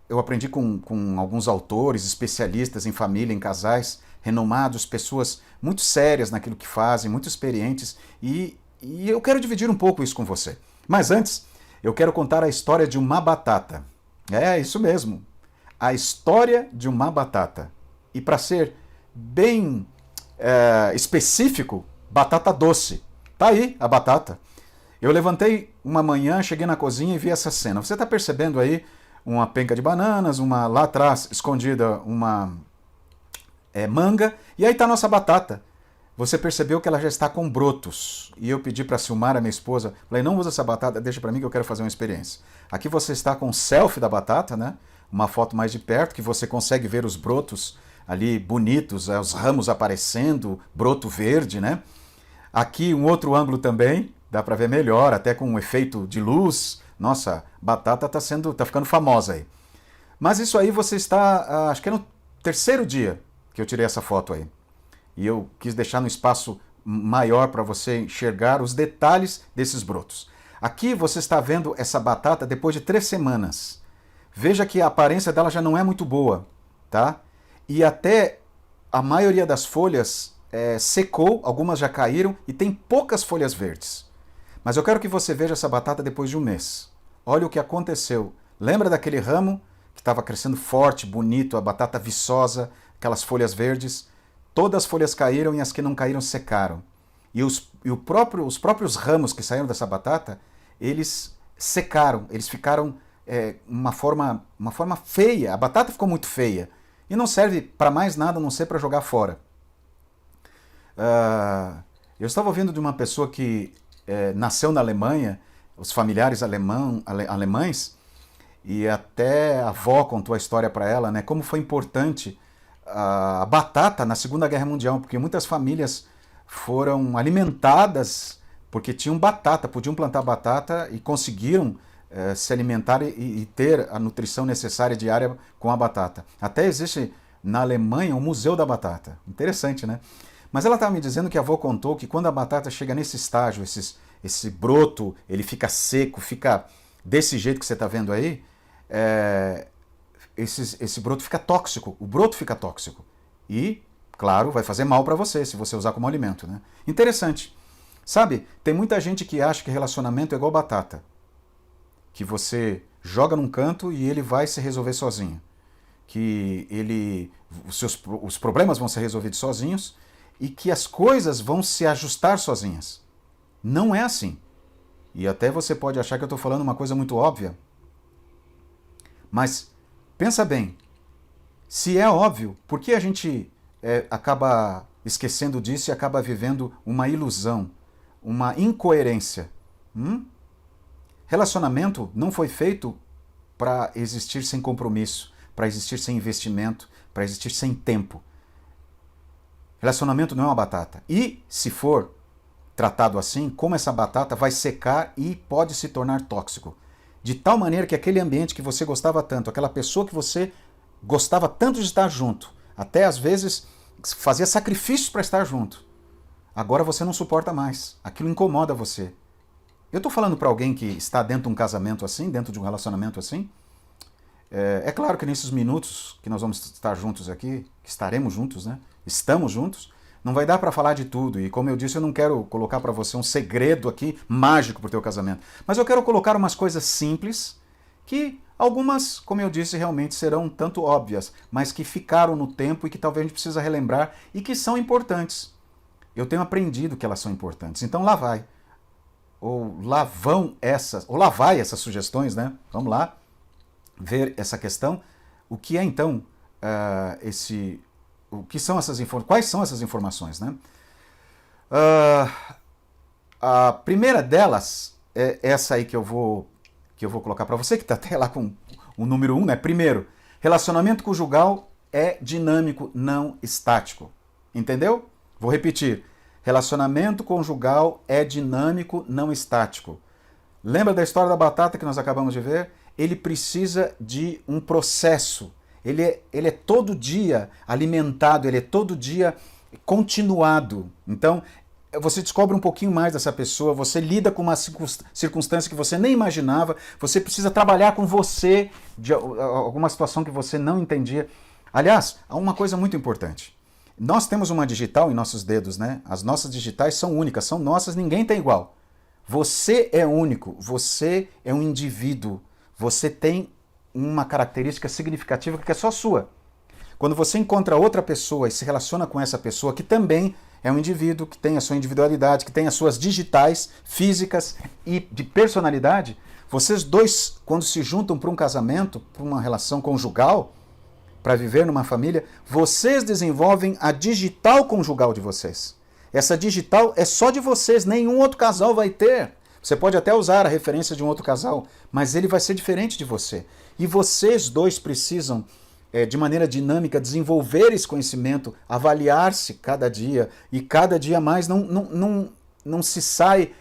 Eu aprendi com alguns autores, especialistas em família, em casais, renomados, pessoas muito sérias naquilo que fazem, muito experientes, e eu quero dividir um pouco isso com você. Mas antes, eu quero contar a história de uma batata. É, isso mesmo. A história de uma batata. E para ser bem específico, batata doce. Tá aí a batata. Eu levantei uma manhã, cheguei na cozinha e vi essa cena. Você está percebendo aí uma penca de bananas, lá atrás escondida uma manga, e aí está a nossa batata. Você percebeu que ela já está com brotos. E eu pedi para a Silmara, minha esposa, falei, não usa essa batata, deixa para mim que eu quero fazer uma experiência. Aqui você está com o selfie da batata, né? Uma foto mais de perto, que você consegue ver os brotos ali bonitos, os ramos aparecendo, broto verde, né? Aqui um outro ângulo também, dá para ver melhor, até com um efeito de luz. Nossa, batata tá ficando famosa aí. Mas isso aí você está, acho que é no terceiro dia que eu tirei essa foto aí. E eu quis deixar no espaço maior para você enxergar os detalhes desses brotos. Aqui você está vendo essa batata depois de 3 semanas. Veja que a aparência dela já não é muito boa, tá? E até a maioria das folhas secou, algumas já caíram e tem poucas folhas verdes. Mas eu quero que você veja essa batata depois de 1 mês. Olha o que aconteceu. Lembra daquele ramo que estava crescendo forte, bonito, a batata viçosa, aquelas folhas verdes? Todas as folhas caíram e as que não caíram secaram. E os próprios ramos que saíram dessa batata, eles secaram, eles ficaram uma forma feia. A batata ficou muito feia e não serve para mais nada a não ser para jogar fora. Eu estava ouvindo de uma pessoa que nasceu na Alemanha, os familiares alemães, e até a avó contou a história para ela, né, como foi importante a batata na Segunda Guerra Mundial, porque muitas famílias foram alimentadas porque tinham batata, podiam plantar batata e conseguiram se alimentar e ter a nutrição necessária diária com a batata. Até existe na Alemanha um museu da batata. Interessante, né? Mas ela estava me dizendo que a avó contou que quando a batata chega nesse estágio, esse broto, ele fica seco, fica desse jeito que você está vendo aí, esse broto fica tóxico, o broto fica tóxico. E, claro, vai fazer mal para você, se você usar como alimento, né? Interessante. Sabe, tem muita gente que acha que relacionamento é igual batata. Que você joga num canto e ele vai se resolver sozinho. Que os problemas vão ser resolvidos sozinhos e que as coisas vão se ajustar sozinhas. Não é assim. E até você pode achar que eu estou falando uma coisa muito óbvia. Mas pensa bem, se é óbvio, por que a gente acaba esquecendo disso e acaba vivendo uma ilusão, uma incoerência? Relacionamento não foi feito para existir sem compromisso, para existir sem investimento, para existir sem tempo. Relacionamento não é uma batata. E, se for tratado assim, como essa batata vai secar e pode se tornar tóxico. De tal maneira que aquele ambiente que você gostava tanto, aquela pessoa que você gostava tanto de estar junto, até às vezes fazia sacrifícios para estar junto, agora você não suporta mais. Aquilo incomoda você. Eu estou falando para alguém que está dentro de um casamento assim, dentro de um relacionamento assim. É claro que nesses minutos que nós vamos estar juntos aqui, que estaremos juntos, né? Estamos juntos, não vai dar para falar de tudo. E como eu disse, eu não quero colocar para você um segredo aqui mágico para o teu casamento. Mas eu quero colocar umas coisas simples que algumas, como eu disse, realmente serão tanto óbvias, mas que ficaram no tempo e que talvez a gente precisa relembrar e que são importantes. Eu tenho aprendido que elas são importantes. Então lá vai. Ou lá vai essas sugestões, né? Vamos lá ver essa questão. O que é então o que são essas informações? Quais são essas informações, né? A primeira delas é essa aí que eu vou colocar para você, que está até lá com o número 1, né? Primeiro, relacionamento conjugal é dinâmico, não estático. Entendeu? Vou repetir. Relacionamento conjugal é dinâmico, não estático. Lembra da história da batata que nós acabamos de ver? Ele precisa de um processo. Ele é todo dia alimentado, ele é todo dia continuado. Então, você descobre um pouquinho mais dessa pessoa, você lida com uma circunstância que você nem imaginava, você precisa trabalhar com você de alguma situação que você não entendia. Aliás, há uma coisa muito importante. Nós temos uma digital em nossos dedos, né? As nossas digitais são únicas, são nossas, ninguém tem igual. Você é único, você é um indivíduo, você tem uma característica significativa que é só sua. Quando você encontra outra pessoa e se relaciona com essa pessoa que também é um indivíduo, que tem a sua individualidade, que tem as suas digitais, físicas e de personalidade, vocês dois, quando se juntam para um casamento, para uma relação conjugal, para viver numa família, vocês desenvolvem a digital conjugal de vocês. Essa digital é só de vocês, nenhum outro casal vai ter. Você pode até usar a referência de um outro casal, mas ele vai ser diferente de você. E vocês dois precisam, de maneira dinâmica, desenvolver esse conhecimento, avaliar-se cada dia, e cada dia mais não se sai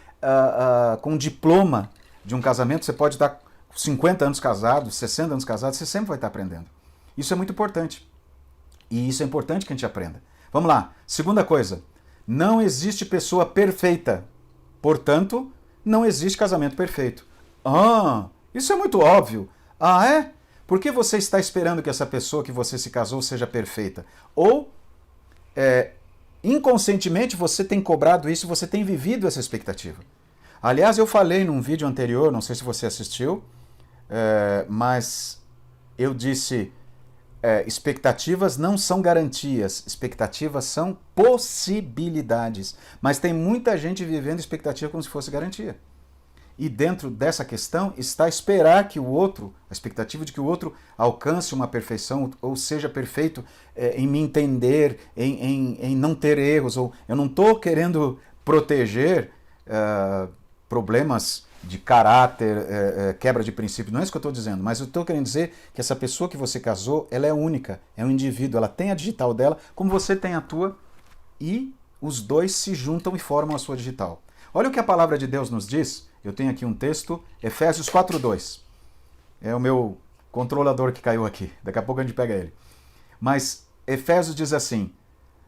com um diploma de um casamento. Você pode estar 50 anos casado, 60 anos casado, você sempre vai estar aprendendo. Isso é muito importante. E isso é importante que a gente aprenda. Vamos lá. Segunda coisa. Não existe pessoa perfeita. Portanto, não existe casamento perfeito. Isso é muito óbvio. É? Por que você está esperando que essa pessoa que você se casou seja perfeita? Ou, inconscientemente, você tem cobrado isso, você tem vivido essa expectativa. Aliás, eu falei num vídeo anterior, não sei se você assistiu, mas eu disse... expectativas não são garantias, expectativas são possibilidades. Mas tem muita gente vivendo expectativa como se fosse garantia. E dentro dessa questão está esperar que o outro, a expectativa de que o outro alcance uma perfeição, ou seja perfeito em me entender, em não ter erros. Ou eu não estou querendo proteger problemas de caráter, quebra de princípio, não é isso que eu estou dizendo, mas eu estou querendo dizer que essa pessoa que você casou, ela é única, é um indivíduo, ela tem a digital dela, como você tem a tua, e os dois se juntam e formam a sua digital. Olha o que a palavra de Deus nos diz, eu tenho aqui um texto, Efésios 4:2, é o meu controlador que caiu aqui, daqui a pouco a gente pega ele. Mas Efésios diz assim,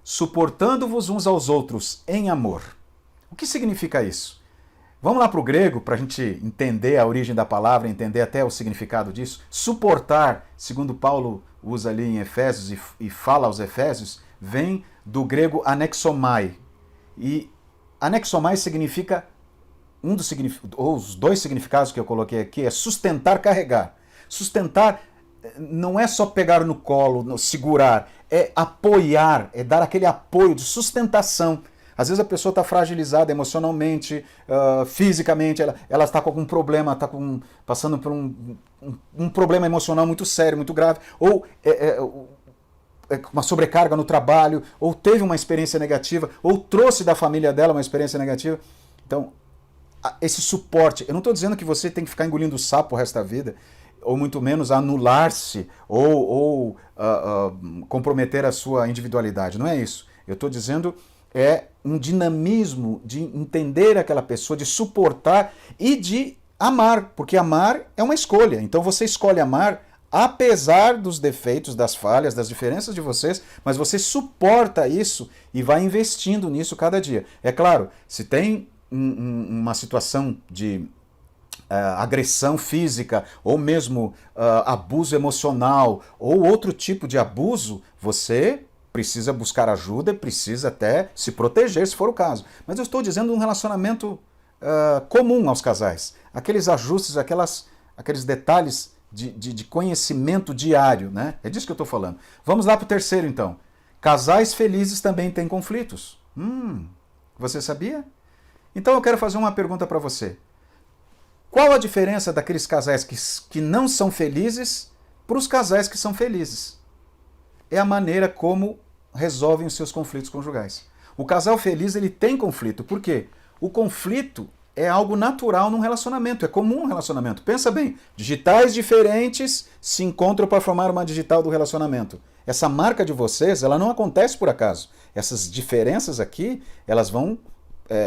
suportando-vos uns aos outros em amor. O que significa isso? Vamos lá para o grego, para a gente entender a origem da palavra, entender até o significado disso. Suportar, segundo Paulo usa ali em Efésios e fala aos Efésios, vem do grego anexomai. E anexomai significa, ou os dois significados que eu coloquei aqui, é sustentar, carregar. Sustentar não é só pegar no colo, segurar, é apoiar, é dar aquele apoio de sustentação. Às vezes a pessoa está fragilizada emocionalmente, fisicamente, ela está com algum problema, está passando por um problema emocional muito sério, muito grave, ou uma sobrecarga no trabalho, ou teve uma experiência negativa, ou trouxe da família dela uma experiência negativa. Então, esse suporte, eu não estou dizendo que você tem que ficar engolindo sapo o resto da vida, ou muito menos anular-se, ou comprometer a sua individualidade, não é isso. Eu estou dizendo... um dinamismo de entender aquela pessoa, de suportar e de amar, porque amar é uma escolha. Então você escolhe amar apesar dos defeitos, das falhas, das diferenças de vocês, mas você suporta isso e vai investindo nisso cada dia. É claro, se tem uma situação de agressão física, ou mesmo abuso emocional, ou outro tipo de abuso, você precisa buscar ajuda, precisa até se proteger, se for o caso. Mas eu estou dizendo um relacionamento comum aos casais. Aqueles ajustes, aqueles detalhes de conhecimento diário, né? É disso que eu estou falando. Vamos lá para o terceiro, então. Casais felizes também têm conflitos. Você sabia? Então eu quero fazer uma pergunta para você. Qual a diferença daqueles casais que não são felizes para os casais que são felizes? É a maneira como resolvem os seus conflitos conjugais. O casal feliz, ele tem conflito. Por quê? O conflito é algo natural num relacionamento, é comum um relacionamento. Pensa bem, digitais diferentes se encontram para formar uma digital do relacionamento. Essa marca de vocês, ela não acontece por acaso. Essas diferenças aqui, elas vão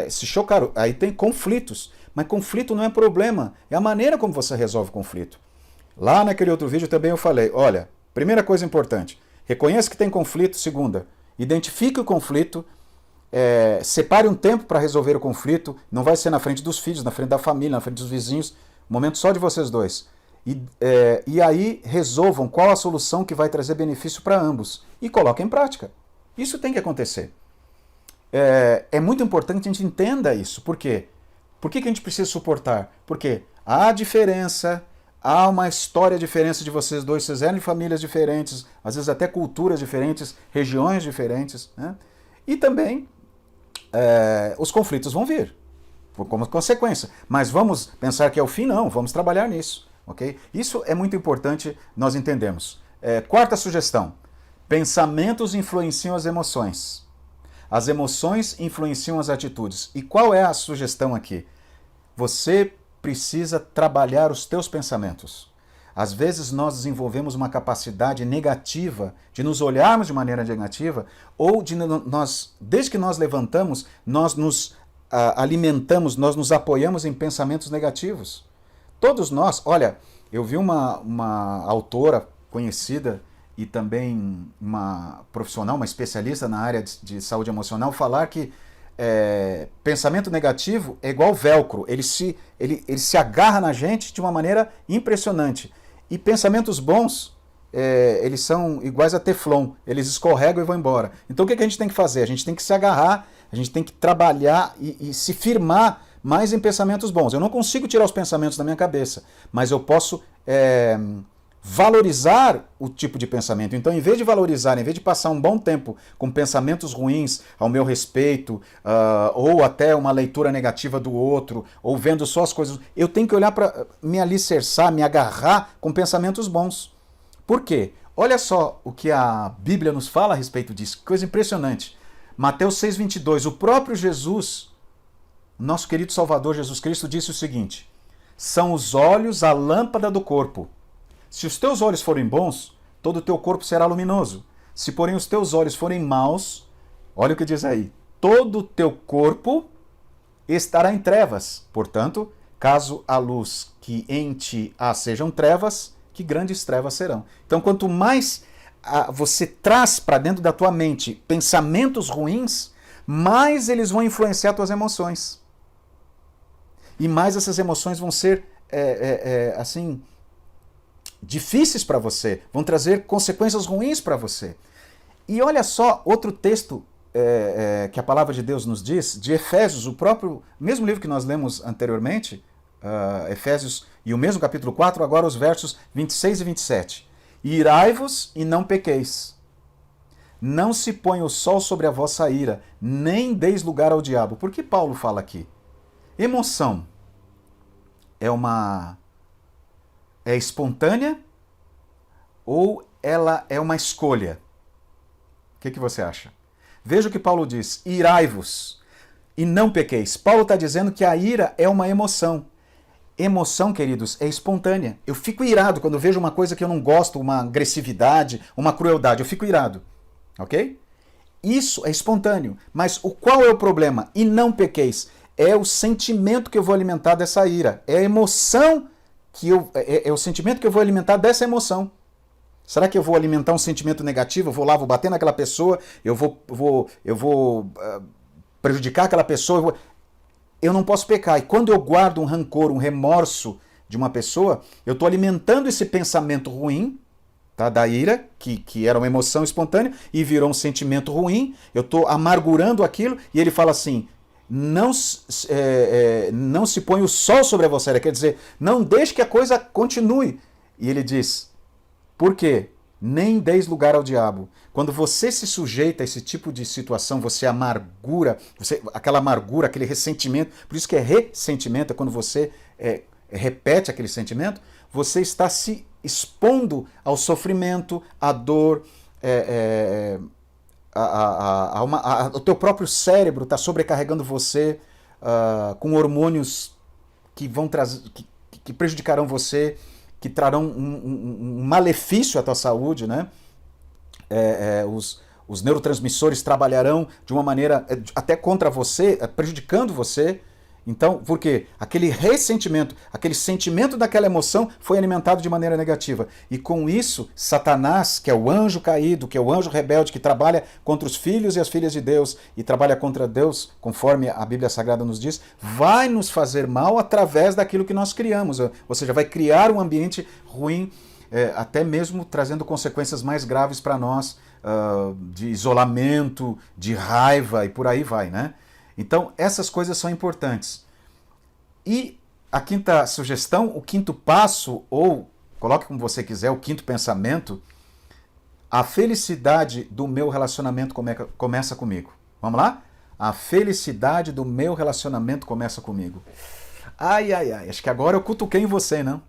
se chocar. Aí tem conflitos. Mas conflito não é problema, é a maneira como você resolve o conflito. Lá naquele outro vídeo também eu falei, olha, primeira coisa importante, reconheça que tem conflito. Segunda, identifique o conflito, separe um tempo para resolver o conflito, não vai ser na frente dos filhos, na frente da família, na frente dos vizinhos, um momento só de vocês dois. E aí resolvam qual a solução que vai trazer benefício para ambos e coloquem em prática. Isso tem que acontecer. É muito importante que a gente entenda isso. Por quê? Por que a gente precisa suportar? Porque há diferença, há uma história diferente de vocês dois, vocês eram de famílias diferentes, às vezes até culturas diferentes, regiões diferentes, né? E também os conflitos vão vir, como consequência. Mas vamos pensar que é o fim? Não, vamos trabalhar nisso. Okay? Isso é muito importante nós entendermos. Quarta sugestão, pensamentos influenciam as emoções. As emoções influenciam as atitudes. E qual é a sugestão aqui? Você precisa trabalhar os teus pensamentos. Às vezes nós desenvolvemos uma capacidade negativa de nos olharmos de maneira negativa, ou desde que nós levantamos, nós nos alimentamos, nós nos apoiamos em pensamentos negativos. Todos nós, olha, eu vi uma autora conhecida e também uma profissional, uma especialista na área de saúde emocional, falar que pensamento negativo é igual velcro, ele se agarra na gente de uma maneira impressionante. E pensamentos bons, eles são iguais a teflon, eles escorregam e vão embora. Então o que a gente tem que fazer? A gente tem que se agarrar, a gente tem que trabalhar e se firmar mais em pensamentos bons. Eu não consigo tirar os pensamentos da minha cabeça, mas eu posso valorizar o tipo de pensamento. Então, em vez de valorizar, em vez de passar um bom tempo com pensamentos ruins ao meu respeito, ou até uma leitura negativa do outro, ou vendo só as coisas, eu tenho que olhar para me alicerçar, me agarrar com pensamentos bons. Por quê? Olha só o que a Bíblia nos fala a respeito disso, que coisa impressionante. Mateus 6,22, o próprio Jesus, nosso querido Salvador Jesus Cristo, disse o seguinte: são os olhos a lâmpada do corpo. Se os teus olhos forem bons, todo o teu corpo será luminoso. Se, porém, os teus olhos forem maus, olha o que diz aí, todo o teu corpo estará em trevas. Portanto, caso a luz que em ti há sejam trevas, que grandes trevas serão. Então, quanto mais você traz para dentro da tua mente pensamentos ruins, mais eles vão influenciar tuas emoções. E mais essas emoções vão ser, assim, difíceis para você, vão trazer consequências ruins para você. E olha só, outro texto que a palavra de Deus nos diz, de Efésios, o mesmo livro que nós lemos anteriormente, Efésios, e o mesmo capítulo 4, agora os versos 26 e 27. Irai-vos e não pequeis. Não se ponha o sol sobre a vossa ira, nem deis lugar ao diabo. Por que Paulo fala aqui? Emoção é espontânea ou ela é uma escolha? O que você acha? Veja o que Paulo diz, irai-vos e não pequeis. Paulo está dizendo que a ira é uma emoção. Emoção, queridos, é espontânea. Eu fico irado quando vejo uma coisa que eu não gosto, uma agressividade, uma crueldade, eu fico irado. Ok? Isso é espontâneo. Mas qual é o problema? E não pequeis. É o sentimento que eu vou alimentar dessa ira. É a emoção é o sentimento que eu vou alimentar dessa emoção. Será que eu vou alimentar um sentimento negativo? Eu vou lá, vou bater naquela pessoa, eu vou prejudicar aquela pessoa. eu não posso pecar. E quando eu guardo um rancor, um remorso de uma pessoa, eu estou alimentando esse pensamento ruim, tá, da ira, que era uma emoção espontânea, e virou um sentimento ruim, eu estou amargurando aquilo, e ele fala assim, não se põe o sol sobre a vossa ira, quer dizer, não deixe que a coisa continue. E ele diz, por quê? Nem deis lugar ao diabo. Quando você se sujeita a esse tipo de situação, você amargura, aquela amargura, aquele ressentimento, por isso que é ressentimento, é quando você repete aquele sentimento, você está se expondo ao sofrimento, à dor, o teu próprio cérebro está sobrecarregando você com hormônios que vão trazer, que prejudicarão você, que trarão um malefício à tua saúde, né? Os neurotransmissores trabalharão de uma maneira até contra você, prejudicando você. Então, por quê? Aquele ressentimento, aquele sentimento daquela emoção foi alimentado de maneira negativa. E com isso, Satanás, que é o anjo caído, que é o anjo rebelde, que trabalha contra os filhos e as filhas de Deus, e trabalha contra Deus, conforme a Bíblia Sagrada nos diz, vai nos fazer mal através daquilo que nós criamos. Ou seja, vai criar um ambiente ruim, até mesmo trazendo consequências mais graves para nós, de isolamento, de raiva e por aí vai, né? Então, essas coisas são importantes. E a quinta sugestão, o quinto passo, ou coloque como você quiser, o quinto pensamento, a felicidade do meu relacionamento começa comigo. Vamos lá? A felicidade do meu relacionamento começa comigo. Ai, ai, ai, acho que agora eu cutuquei em você, não?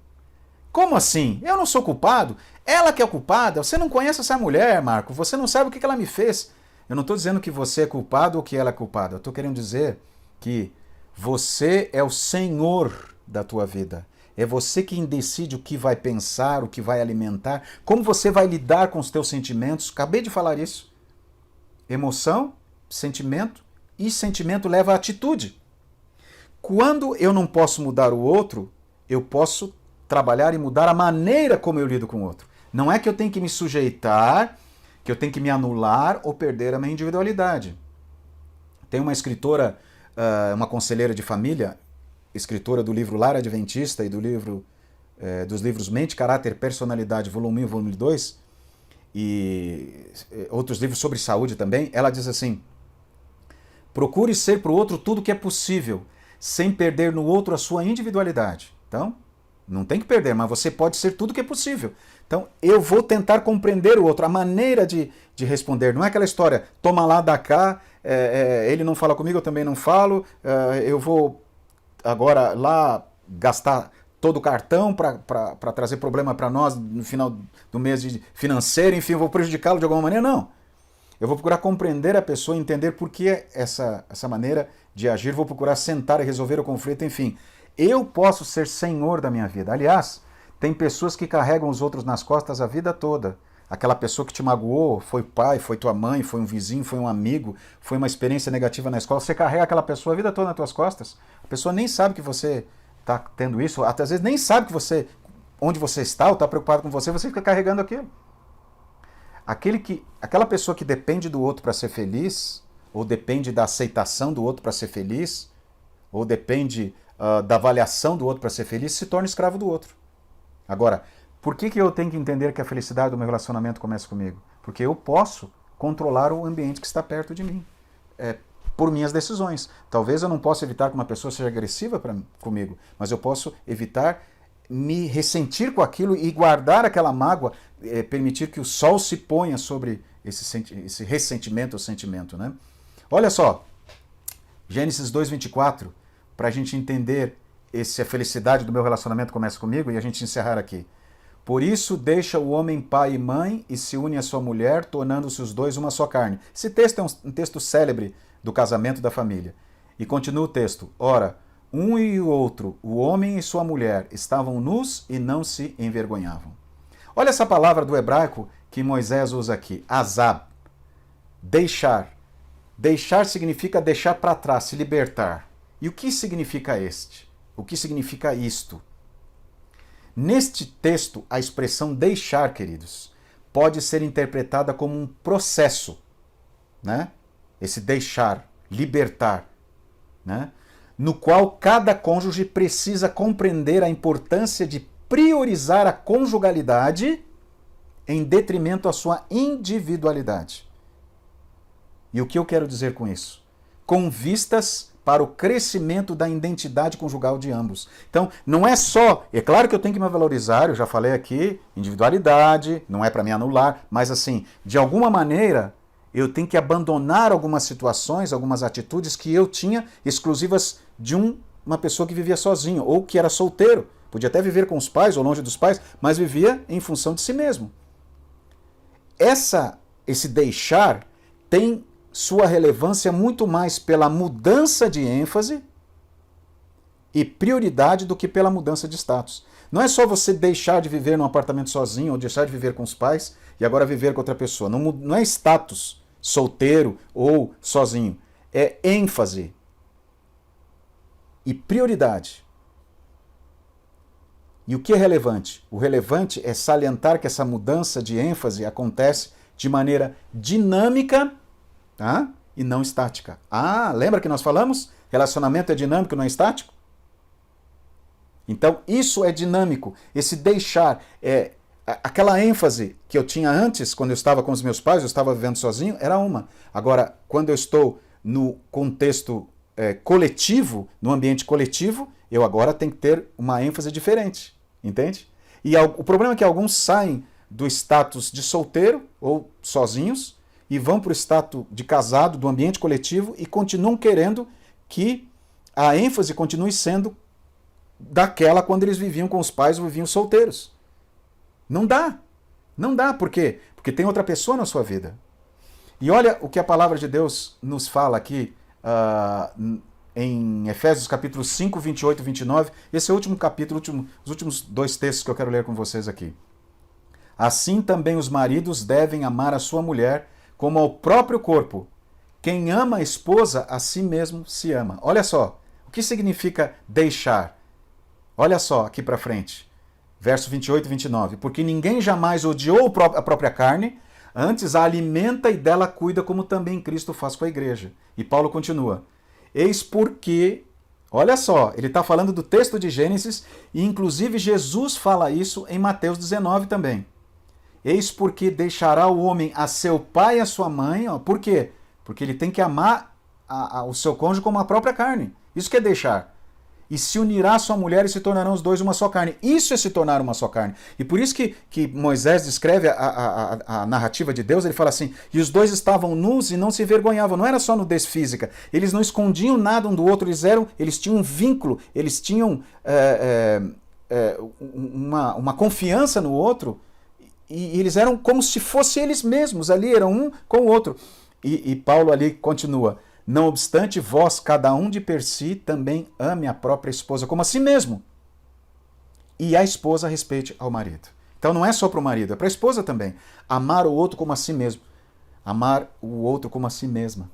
Como assim? Eu não sou culpado? Ela que é culpada? Você não conhece essa mulher, Marco, você não sabe o que ela me fez. Eu não estou dizendo que você é culpado ou que ela é culpada. Eu estou querendo dizer que você é o senhor da tua vida. É você quem decide o que vai pensar, o que vai alimentar, como você vai lidar com os teus sentimentos. Acabei de falar isso. Emoção, sentimento, e sentimento leva a atitude. Quando eu não posso mudar o outro, eu posso trabalhar e mudar a maneira como eu lido com o outro. Não é que eu tenho que me sujeitar, que eu tenho que me anular ou perder a minha individualidade. Tem uma escritora, uma conselheira de família, escritora do livro Lar Adventista e dos livros Mente, Caráter, Personalidade, volume 1 e volume 2, e outros livros sobre saúde também, ela diz assim, procure ser para o outro tudo que é possível, sem perder no outro a sua individualidade. Então, não tem que perder, mas você pode ser tudo que é possível. Então, eu vou tentar compreender o outro, a maneira de responder. Não é aquela história, toma lá, dá cá, ele não fala comigo, eu também não falo, eu vou agora lá gastar todo o cartão para trazer problema para nós no final do mês financeiro, enfim, eu vou prejudicá-lo de alguma maneira. Não. Eu vou procurar compreender a pessoa, entender por que essa maneira de agir, vou procurar sentar e resolver o conflito, enfim. Eu posso ser senhor da minha vida. Aliás, tem pessoas que carregam os outros nas costas a vida toda. Aquela pessoa que te magoou, foi pai, foi tua mãe, foi um vizinho, foi um amigo, foi uma experiência negativa na escola. Você carrega aquela pessoa a vida toda nas tuas costas. A pessoa nem sabe que você está tendo isso, até às vezes nem sabe que onde você está ou está preocupado com você, você fica carregando aquilo. Aquela pessoa que depende do outro para ser feliz, ou depende da aceitação do outro para ser feliz, ou depende da avaliação do outro para ser feliz, se torna escravo do outro. Agora, por que eu tenho que entender que a felicidade do meu relacionamento começa comigo? Porque eu posso controlar o ambiente que está perto de mim, por minhas decisões. Talvez eu não possa evitar que uma pessoa seja agressiva comigo, mas eu posso evitar me ressentir com aquilo e guardar aquela mágoa, permitir que o sol se ponha sobre esse ressentimento ou sentimento, né? Olha só, Gênesis 2:24, para a gente entender a felicidade do meu relacionamento começa comigo e a gente encerrar aqui. Por isso deixa o homem pai e mãe e se une à sua mulher, tornando-se os dois uma só carne. Esse texto é um texto célebre do casamento da família. E continua o texto. Ora, um e o outro, o homem e sua mulher, estavam nus e não se envergonhavam. Olha essa palavra do hebraico que Moisés usa aqui, azab, deixar. Deixar significa deixar para trás, se libertar. E o que significa O que significa isto? Neste texto, a expressão deixar, queridos, pode ser interpretada como um processo, né? Esse deixar, libertar, né? no qual cada cônjuge precisa compreender a importância de priorizar a conjugalidade em detrimento à sua individualidade. E o que eu quero dizer com isso? Com vistas para o crescimento da identidade conjugal de ambos. Então, não é só... É claro que eu tenho que me valorizar, eu já falei aqui, individualidade, não é para me anular, mas assim, de alguma maneira, eu tenho que abandonar algumas situações, algumas atitudes que eu tinha exclusivas de uma pessoa que vivia sozinho, ou que era solteiro. Podia até viver com os pais ou longe dos pais, mas vivia em função de si mesmo. Esse deixar tem sua relevância muito mais pela mudança de ênfase e prioridade do que pela mudança de status. Não é só você deixar de viver num apartamento sozinho ou deixar de viver com os pais e agora viver com outra pessoa. Não é status, solteiro ou sozinho. É ênfase e prioridade. E o que é relevante? O relevante é salientar que essa mudança de ênfase acontece de maneira dinâmica, tá? E não estática. Ah, lembra que nós falamos? Relacionamento é dinâmico, não é estático? Então, isso é dinâmico. Esse deixar, aquela ênfase que eu tinha antes, quando eu estava com os meus pais, eu estava vivendo sozinho, era uma. Agora, quando eu estou no contexto coletivo, no ambiente coletivo, eu agora tenho que ter uma ênfase diferente. Entende? E o problema é que alguns saem do status de solteiro ou sozinhos e vão para o status de casado, do ambiente coletivo, e continuam querendo que a ênfase continue sendo daquela quando eles viviam com os pais ou viviam solteiros. Não dá. Não dá. Por quê? Porque tem outra pessoa na sua vida. E olha o que a palavra de Deus nos fala aqui em Efésios capítulo 5, 28 e 29. Esse é o último capítulo, os últimos 2 textos que eu quero ler com vocês aqui. Assim também os maridos devem amar a sua mulher como ao próprio corpo. Quem ama a esposa, a si mesmo se ama. Olha só, o que significa deixar? Olha só aqui para frente, verso 28 e 29. Porque ninguém jamais odiou a própria carne, antes a alimenta e dela cuida, como também Cristo faz com a igreja. E Paulo continua. Eis porque, olha só, ele está falando do texto de Gênesis, e inclusive Jesus fala isso em Mateus 19 também. Eis porque deixará o homem a seu pai e a sua mãe. Ó, por quê? Porque ele tem que amar o seu cônjuge como a própria carne. Isso que é deixar. E se unirá a sua mulher e se tornarão os dois uma só carne. Isso é se tornar uma só carne. E por isso que Moisés descreve a narrativa de Deus, ele fala assim, e os dois estavam nus e não se envergonhavam. Não era só nudez física. Eles não escondiam nada um do outro, eles tinham um vínculo, eles tinham uma confiança no outro, e eles eram como se fossem eles mesmos, ali eram um com o outro. E Paulo ali continua, não obstante, vós, cada um de per si, também ame a própria esposa como a si mesmo. E a esposa respeite ao marido. Então não é só para o marido, é para a esposa também. Amar o outro como a si mesmo. Amar o outro como a si mesma.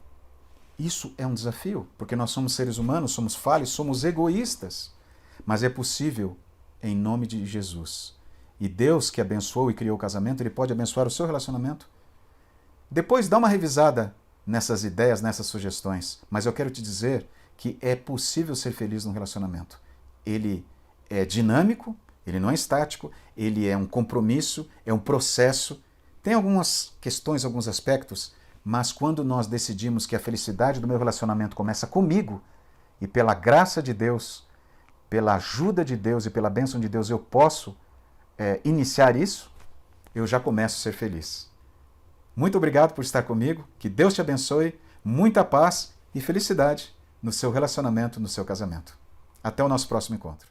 Isso é um desafio, porque nós somos seres humanos, somos falhos, somos egoístas. Mas é possível em nome de Jesus. E Deus que abençoou e criou o casamento, Ele pode abençoar o seu relacionamento. Depois dá uma revisada nessas ideias, nessas sugestões. Mas eu quero te dizer que é possível ser feliz num relacionamento. Ele é dinâmico, ele não é estático, ele é um compromisso, é um processo. Tem algumas questões, alguns aspectos, mas quando nós decidimos que a felicidade do meu relacionamento começa comigo, e pela graça de Deus, pela ajuda de Deus e pela bênção de Deus eu posso iniciar isso, eu já começo a ser feliz. Muito obrigado por estar comigo, que Deus te abençoe, muita paz e felicidade no seu relacionamento, no seu casamento. Até o nosso próximo encontro.